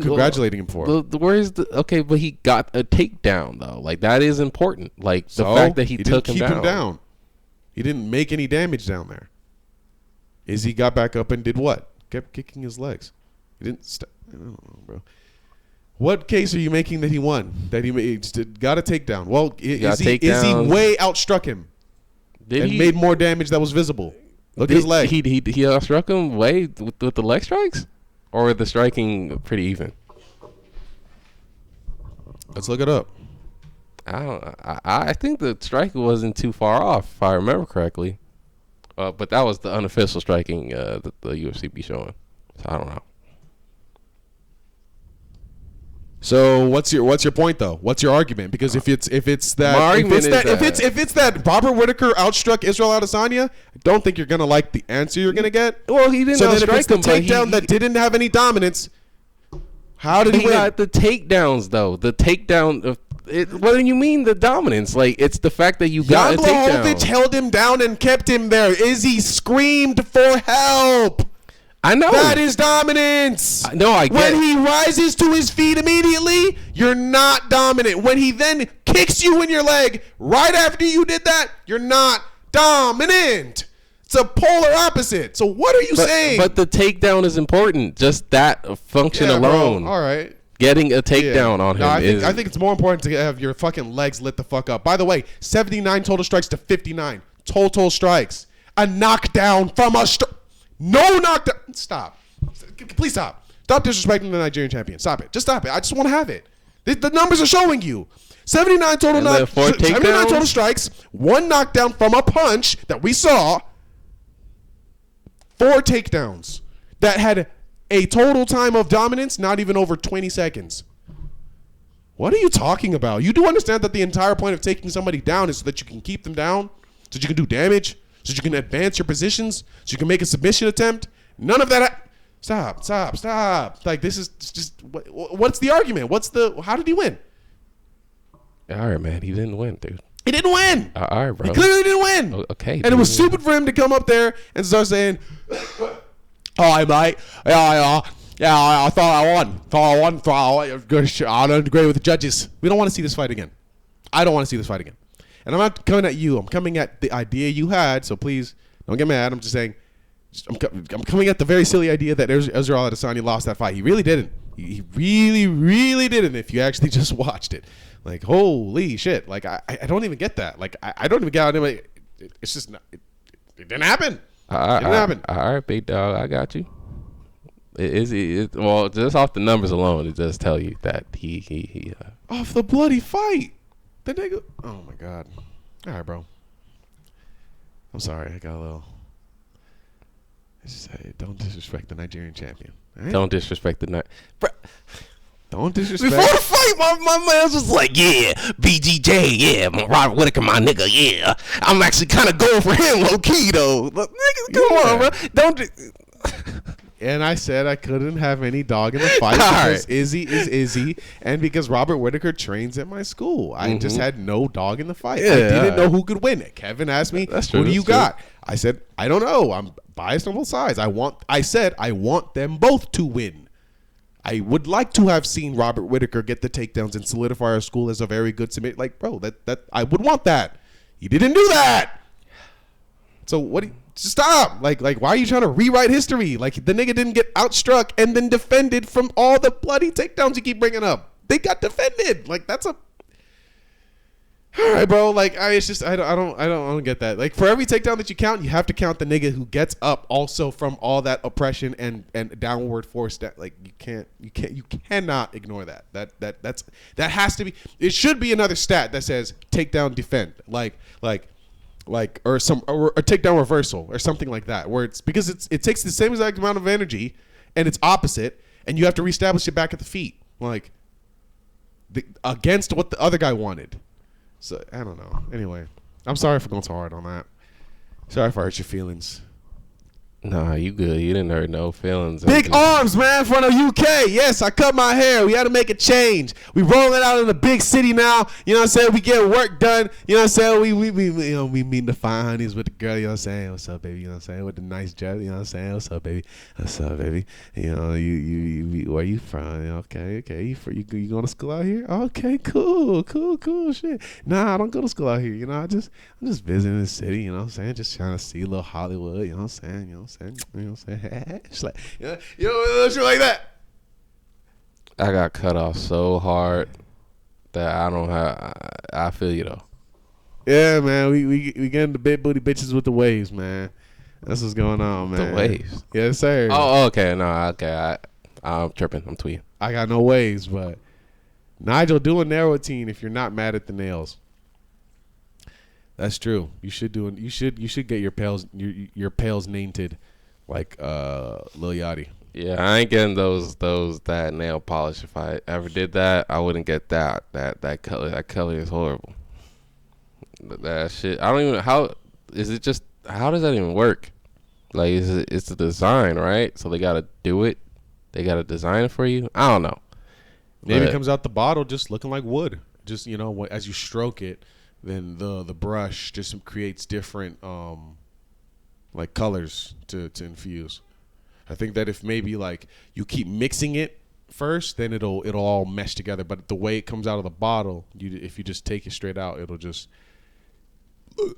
congratulating him for? Okay, but he got a takedown though. Like that is important. Like the fact that he took him down. He didn't make any damage down there. Izzy got back up and did what? Kept kicking his legs. He didn't stop. I don't know, bro. What case are you making that he won? That he got a takedown? Well, Izzy way outstruck him and made more damage that was visible. Look at his leg. He outstruck him way with the leg strikes, or the striking pretty even. Let's look it up. I think the striking wasn't too far off, if I remember correctly. But that was the unofficial striking that the UFC be showing. So I don't know. So what's your point though? What's your argument? Because if it's that Robert Whitaker outstruck Israel Adesanya, I don't think you're gonna like the answer you're gonna get. Well, he didn't outstrike him, but takedown that didn't have any dominance. How did he win? He got the takedowns though. The takedown of it. What do you mean the dominance? Like it's the fact that you got a takedown. Blachowicz held him down and kept him there. Izzy screamed for help. I know. That is dominance. I get when he rises to his feet immediately, you're not dominant. When he then kicks you in your leg right after you did that, you're not dominant. It's a polar opposite. So what are you saying? But the takedown is important. Just that function alone. Bro. All right. Getting a takedown on him I think it's more important to have your fucking legs lit the fuck up. By the way, 79 total strikes to 59 total strikes. A knockdown from a no knockdown. Stop. Please stop. Stop disrespecting the Nigerian champion. Stop it. Just stop it. I just want to have it. The numbers are showing you. 79 total strikes, 1 knockdown from a punch that we saw, 4 takedowns that had a total time of dominance not even over 20 seconds. What are you talking about? You do understand that the entire point of taking somebody down is so that you can keep them down, so that you can do damage, so that you can advance your positions, so you can make a submission attempt. None of that. Stop. Like, this is just, what's the argument? How did he win? All right, man. He didn't win, dude. He didn't win. All right, bro. He clearly didn't win. Okay. And it was stupid for him to come up there and start saying, "Oh, mate, yeah, I thought I won. I don't agree with the judges." We don't want to see this fight again. I don't want to see this fight again. And I'm not coming at you. I'm coming at the idea you had. So please don't get mad. I'm just saying, I'm coming at the very silly idea that Israel Adesanya lost that fight. He really didn't. He really, really didn't. If you actually just watched it. Like, holy shit. Like, I don't even get that. Like, I don't even get how anybody. It's just not. It didn't happen. It didn't happen. All right, big dog. I got you. Well, just off the numbers alone, it does tell you that he off the bloody fight. The nigga. Oh, my God. All right, bro. I'm sorry. I got a little. I just say, don't disrespect the Nigerian champion. Right? Don't disrespect the night. Don't disrespect. Before the fight, my man was like, yeah, BGJ, yeah, Robert Whitaker, my nigga, yeah. I'm actually kind of going for him, low key, though. Look, nigga, come on, bro. Don't. And I said I couldn't have any dog in the fight because Izzy is Izzy, and because Robert Whitaker trains at my school. I just had no dog in the fight. I didn't know who could win. Kevin asked me, "Who do you got?" I said, "I don't know. I'm biased on both sides. I said I want them both to win. I would like to have seen Robert Whitaker get the takedowns and solidify our school as a very good submit. Like, bro, that I would want that. He didn't do that. So what do you... Stop! Like, why are you trying to rewrite history? Like, the nigga didn't get outstruck and then defended from all the bloody takedowns you keep bringing up. They got defended. Like, that's a... All right, bro. Like, it's just I don't get that. Like, for every takedown that you count, you have to count the nigga who gets up also from all that oppression and downward force. That, like, you cannot ignore that. That has to be. It should be another stat that says takedown, defend. Or a takedown reversal or something like that, where it's because it takes the same exact amount of energy and it's opposite, and you have to reestablish it back at the feet, like against what the other guy wanted. So I don't know. Anyway, I'm sorry for going so hard on that. Sorry if I hurt your feelings. Nah, you good. You didn't hurt no feelings. Big arms, man, from the UK. Yes, I cut my hair. We had to make a change. We rolling out in the big city now. You know what I'm saying? We get work done. You know what I'm saying? We meet the fine honeys with the girl. You know what I'm saying? What's up, baby? You know what I'm saying? With the nice dress. You know what I'm saying? What's up, baby? What's up, baby? You know, you where you from? Okay. You going to school out here? Okay, cool. Shit. Nah, I don't go to school out here. You know, I'm just visiting the city. You know what I'm saying? Just trying to see a little Hollywood. You know what I'm saying? You know what I'm saying? It's like, you know, shit like that. I got cut off so hard that I don't have. I feel you though. Yeah, man. We getting the big booty bitches with the waves, man. That's what's going on, man. The waves. Yes, sir. Oh, okay. No, okay. I'm tripping. I'm tweeting. I got no waves, but Nigel, do a nail routine if you're not mad at the nails. That's true. You should get your pails nainted like Lil Yachty. Yeah, I ain't getting that nail polish. If I ever did that, I wouldn't get that color. That color is horrible. That shit. I don't even. How is it? Just how does that even work? Like, it's the design, right? So they gotta do it. They gotta design it for you. I don't know. Maybe it comes out the bottle just looking like wood. Just, you know, as you stroke it, then the brush just creates different like colors to infuse. I think that if maybe like you keep mixing it first, then it'll all mesh together. But the way it comes out of the bottle, if you just take it straight out, it'll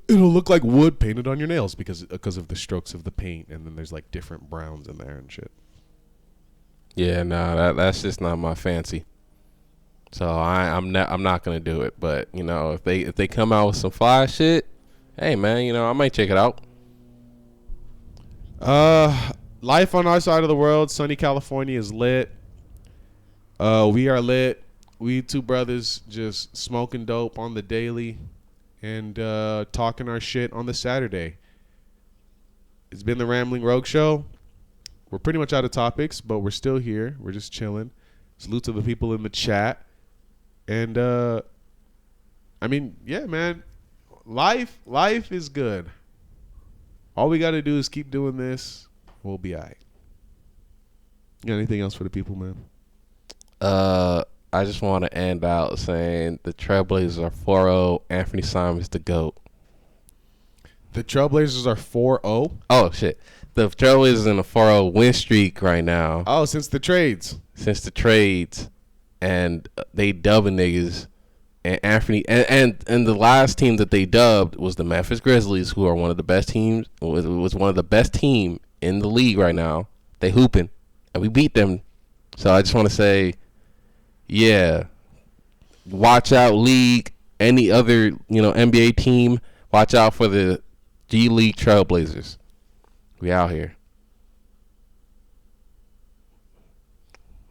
look like wood painted on your nails because of the strokes of the paint, and then there's like different browns in there and shit. Yeah, no, that's just not my fancy. So I'm not gonna do it. But you know, if they come out with some fly shit, hey man, you know, I might check it out. Life on our side of the world, sunny California, is lit. We are lit. We two brothers just smoking dope on the daily and talking our shit on the Saturday. It's been the Rambling Rowgh Show. We're pretty much out of topics, but we're still here. We're just chilling. Salute to the people in the chat. And, I mean, yeah, man. Life is good. All we got to do is keep doing this. We'll be all right. You got anything else for the people, man? I just want to end out saying the Trailblazers are 4-0. Anthony Simons the GOAT. The Trailblazers are 4-0. Oh shit, the Trailblazers in a 4-0 win streak right now. Oh, since the trades. Since the trades, and they dubbing niggas. And Anthony and the last team that they dubbed was the Memphis Grizzlies, who are one of the best teams. Was one of the best team in the league right now. They hooping, and we beat them. So I just want to say, yeah, watch out, league. Any other NBA team, watch out for the G League Trailblazers. We out here.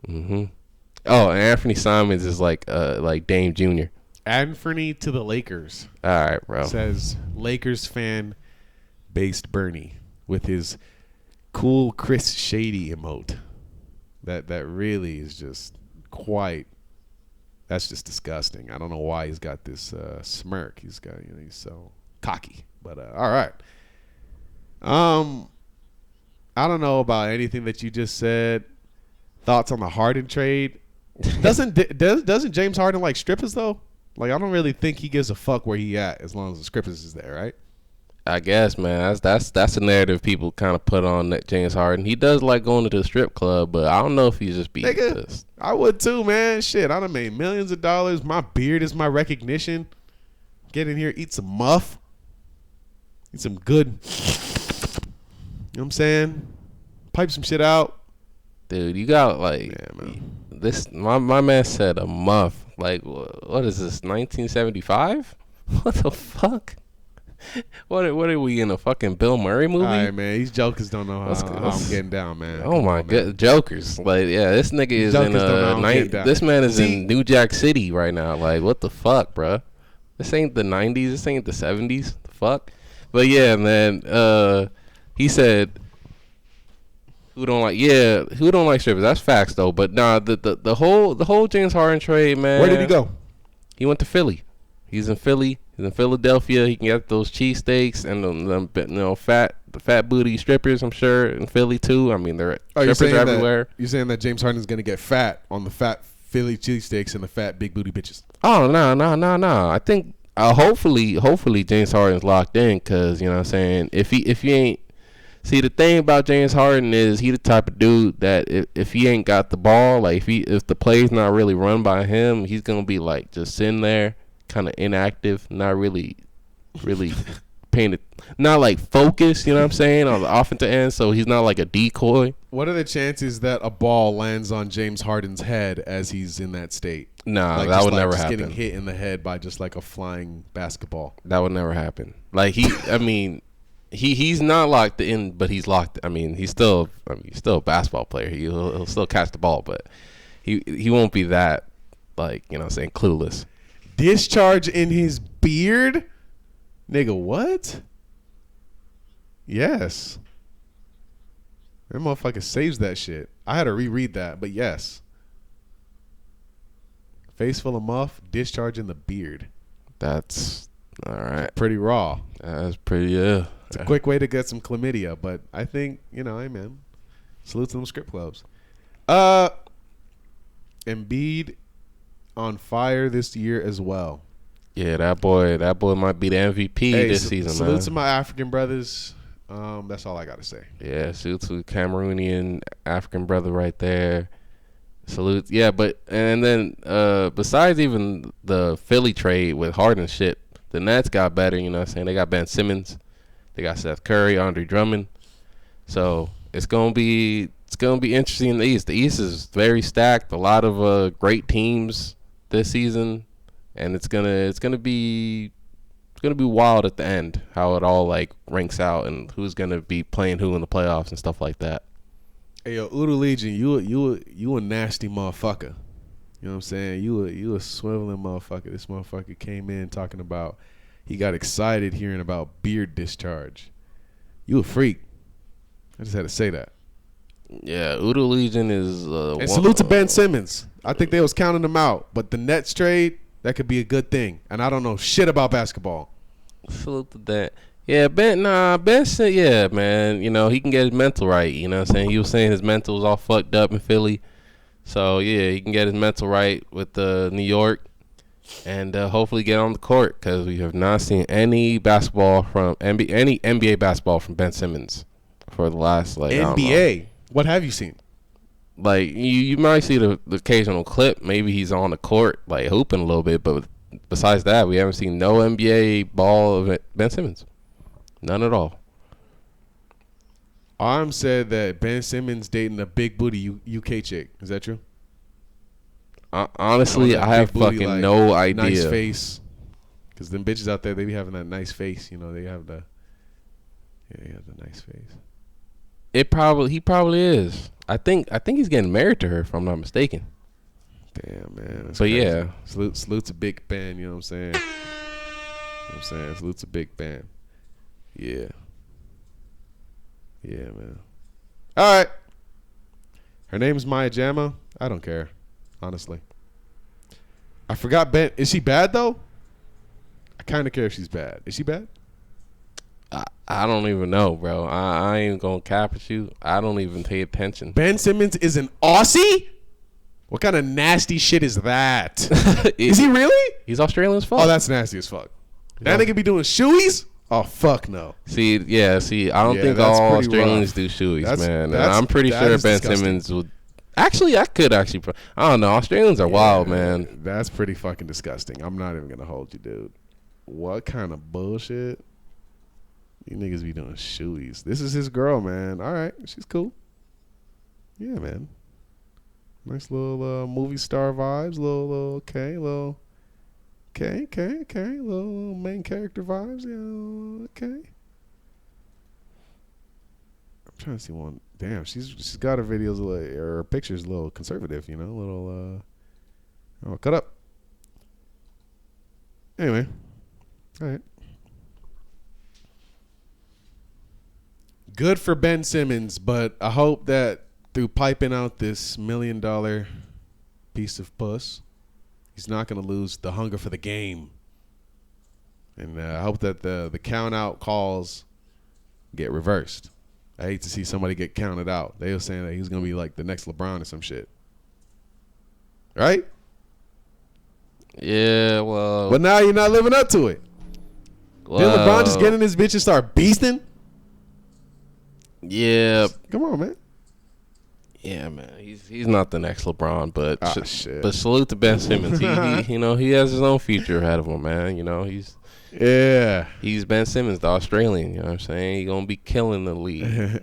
Oh, and Anthony Simons is like Dame Jr. Anthony to the Lakers. All right, bro. Says Lakers fan based Bernie with his cool Chris Shady emote. That really is just quite. That's just disgusting. I don't know why he's got this smirk. He's got he's so cocky. But all right. I don't know about anything that you just said. Thoughts on the Harden trade? Doesn't James Harden like strippers though? Like, I don't really think he gives a fuck where he at as long as the strippers is there, right? I guess, man. That's the narrative people kind of put on that James Harden. He does like going to the strip club, but I don't know if he's just being pissed. I would too, man. Shit, I done made millions of dollars. My beard is my recognition. Get in here, eat some muff. Eat some good. You know what I'm saying? Pipe some shit out. Dude, you got like this. My man said a muff. Like, what is this? 1975? What the fuck? What are we in a fucking Bill Murray movie? All right, man. These jokers don't know how I'm getting down, man. Oh my god, jokers! Like, yeah, this nigga is in this man is in New Jack City right now. Like, what the fuck, bro? This ain't the 90s. This ain't the 70s. The fuck? But yeah, man. He said. Who don't like strippers? That's facts though. But nah, the whole James Harden trade, man. Where did he go? He went to Philly. He's in Philly. He's in Philadelphia. He can get those cheesesteaks and the fat booty strippers. I'm sure in Philly too. I mean, there strippers are everywhere. You're saying that James Harden's gonna get fat on the fat Philly cheesesteaks and the fat big booty bitches? Oh no. I think hopefully James Harden's locked in, because you know what I'm saying, if he ain't. See, the thing about James Harden is he the type of dude that if he ain't got the ball, like if the play's not really run by him, he's gonna be like just sitting there, kind of inactive, not really paying it, not like focused. You know what I'm saying, on the offensive end. So he's not like a decoy. What are the chances that a ball lands on James Harden's head as he's in that state? Nah, like that would never just happen. Getting hit in the head by just like a flying basketball. That would never happen. Like he's not locked in, but he's locked. I mean, he's still a basketball player. He'll still catch the ball, but he won't be that, like, you know what I'm saying, clueless. Discharge in his beard? Nigga, what? Yes. That motherfucker saves that shit. I had to reread that, but yes. Face full of muff, discharge in the beard. That's all right. Pretty raw. That's pretty, yeah. It's a quick way to get some chlamydia, but I think, hey man, salute to them strip clubs. Embiid on fire this year as well. Yeah, that boy might be the MVP this season, salute man. to my African brothers. That's all I got to say. Yeah, salute to Cameroonian African brother right there. Salute. Yeah, and then besides even the Philly trade with Harden shit, the Nets got better, you know what I'm saying? They got Ben Simmons. They got Seth Curry, Andre Drummond. So it's gonna be interesting in the East. The East is very stacked. A lot of great teams this season, and it's gonna be wild at the end how it all like ranks out and who's gonna be playing who in the playoffs and stuff like that. Hey yo, Udo Legion, you a nasty motherfucker. You know what I'm saying? You a swiveling motherfucker. This motherfucker came in talking about. He got excited hearing about beard discharge. You a freak. I just had to say that. Yeah, Udo Legion is... and salute to Ben Simmons. I think they was counting him out. But the Nets trade, that could be a good thing. And I don't know shit about basketball. Salute to that. Yeah, Ben said, yeah, man. You know, he can get his mental right. You know what I'm saying? He was saying his mental was all fucked up in Philly. So, yeah, he can get his mental right with New York and hopefully get on the court because we have not seen any basketball from any NBA basketball from Ben Simmons for the last, like, I don't know. NBA? What have you seen? Like, you might see the occasional clip. Maybe he's on the court, like, hooping a little bit. But besides that, we haven't seen no NBA ball of Ben Simmons. None at all. Arm said that Ben Simmons dating a big booty UK chick. Is that true? Honestly, I have big booty, fucking like, no idea. Nice face. Because them bitches out there, they be having that nice face. You know, they have the nice face. He probably is. I think he's getting married to her, if I'm not mistaken. Damn, man. That's But crazy. yeah. Salute to Big Ben, you know what I'm saying? You know what I'm saying? Salute to Big Ben. Yeah. Yeah, man. All right. Her name is Maya Jama. I don't care, honestly. I forgot Ben. Is she bad, though? I kind of care if she's bad. Is she bad? I don't even know, bro. I ain't gonna cap at you. I don't even pay attention. Ben Simmons is an Aussie? What kind of nasty shit is that? Is he really? He's Australian as fuck. Oh, that's nasty as fuck. That nigga be doing shoeys? Oh, fuck no. See, I don't Yeah, think that's all pretty Australians rough. do shoeies, That's- man. And that's- I'm pretty that sure is Ben disgusting. Simmons would. Actually, I could actually. I don't know. Australians are wild, man. That's pretty fucking disgusting. I'm not even going to hold you, dude. What kind of bullshit? You niggas be doing shoeies. This is his girl, man. All right. She's cool. Yeah, man. Nice little movie star vibes. Little Little main character vibes. Yeah, okay. I'm trying to see one. Damn, she's got her videos or her pictures a little conservative, you know, cut up. Anyway, all right. Good for Ben Simmons, but I hope that through piping out this $1 million piece of puss, he's not going to lose the hunger for the game. And I hope that the count out calls get reversed. I hate to see somebody get counted out. They were saying that he was going to be like the next LeBron or some shit. Right? Yeah, well. But now you're not living up to it. well, Did LeBron just get in this bitch and start beasting? Yeah, Come on, man. yeah, man. He's not the next LeBron, but Shit. but salute to Ben Simmons. He you know, he has his own future ahead of him, man. You know, he's Ben Simmons, the Australian. You know what I'm saying? He's gonna be killing the league.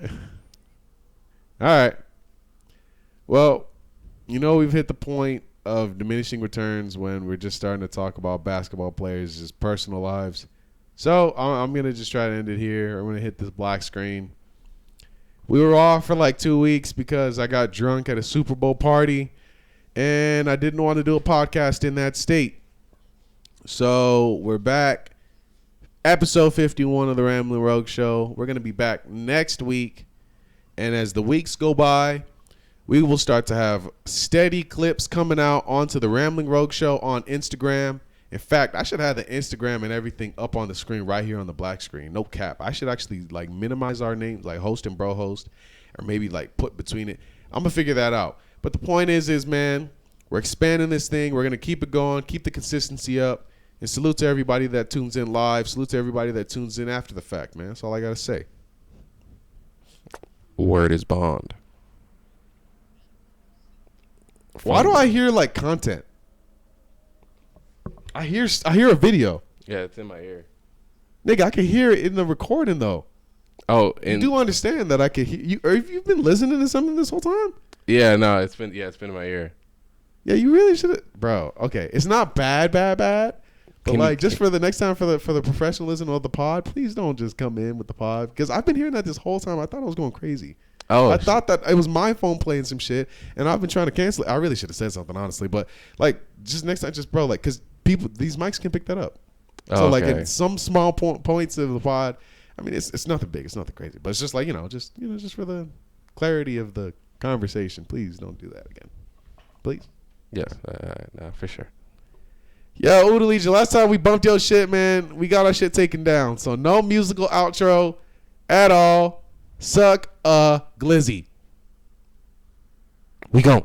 All right. Well, you know we've hit the point of diminishing returns when we're just starting to talk about basketball players' just personal lives. So I'm going to just try to end it here. I'm going to hit this black screen. We were off for like 2 weeks because I got drunk at a Super Bowl party, and I didn't want to do a podcast in that state. So we're back. Episode 51 of the Rambling Rowgh Show. We're going to be back next week. And as the weeks go by, we will start to have steady clips coming out onto the Rambling Rowgh Show on Instagram. In fact, I should have the Instagram and everything up on the screen right here on the black screen. No cap. I should actually like minimize our names, like host and bro host, or maybe like put between it. I'm going to figure that out. But the point is, man, we're expanding this thing. We're going to keep it going, keep the consistency up. And salute to everybody that tunes in live. Salute to everybody that tunes in after the fact, man. That's all I got to say. Word is bond. Why do I hear like content? I hear a video. Yeah, it's in my ear. Nigga, I can hear it in the recording though. Oh, You and do understand that I can hear you? Or have you been listening to something this whole time? yeah, no, it's been in my ear. Yeah, you really should have, bro. Okay, it's not bad. But Can like, you- just for the next time, for the professionalism of the pod, please don't just come in with the pod because I've been hearing that this whole time. I thought I was going crazy. Oh, I thought that it was my phone playing some shit, and I've been trying to cancel it. I really should have said something, honestly. But like, just next time, just bro, like, because these mics can pick that up. So like, okay. in some small points of the pod, I mean, it's nothing big, it's nothing crazy, but it's just like just for the clarity of the conversation, please don't do that again, please. Yes, no, for sure. Yo, Oodle Legion, last time we bumped your shit, man, we got our shit taken down. So no musical outro at all. Suck a glizzy. We gon'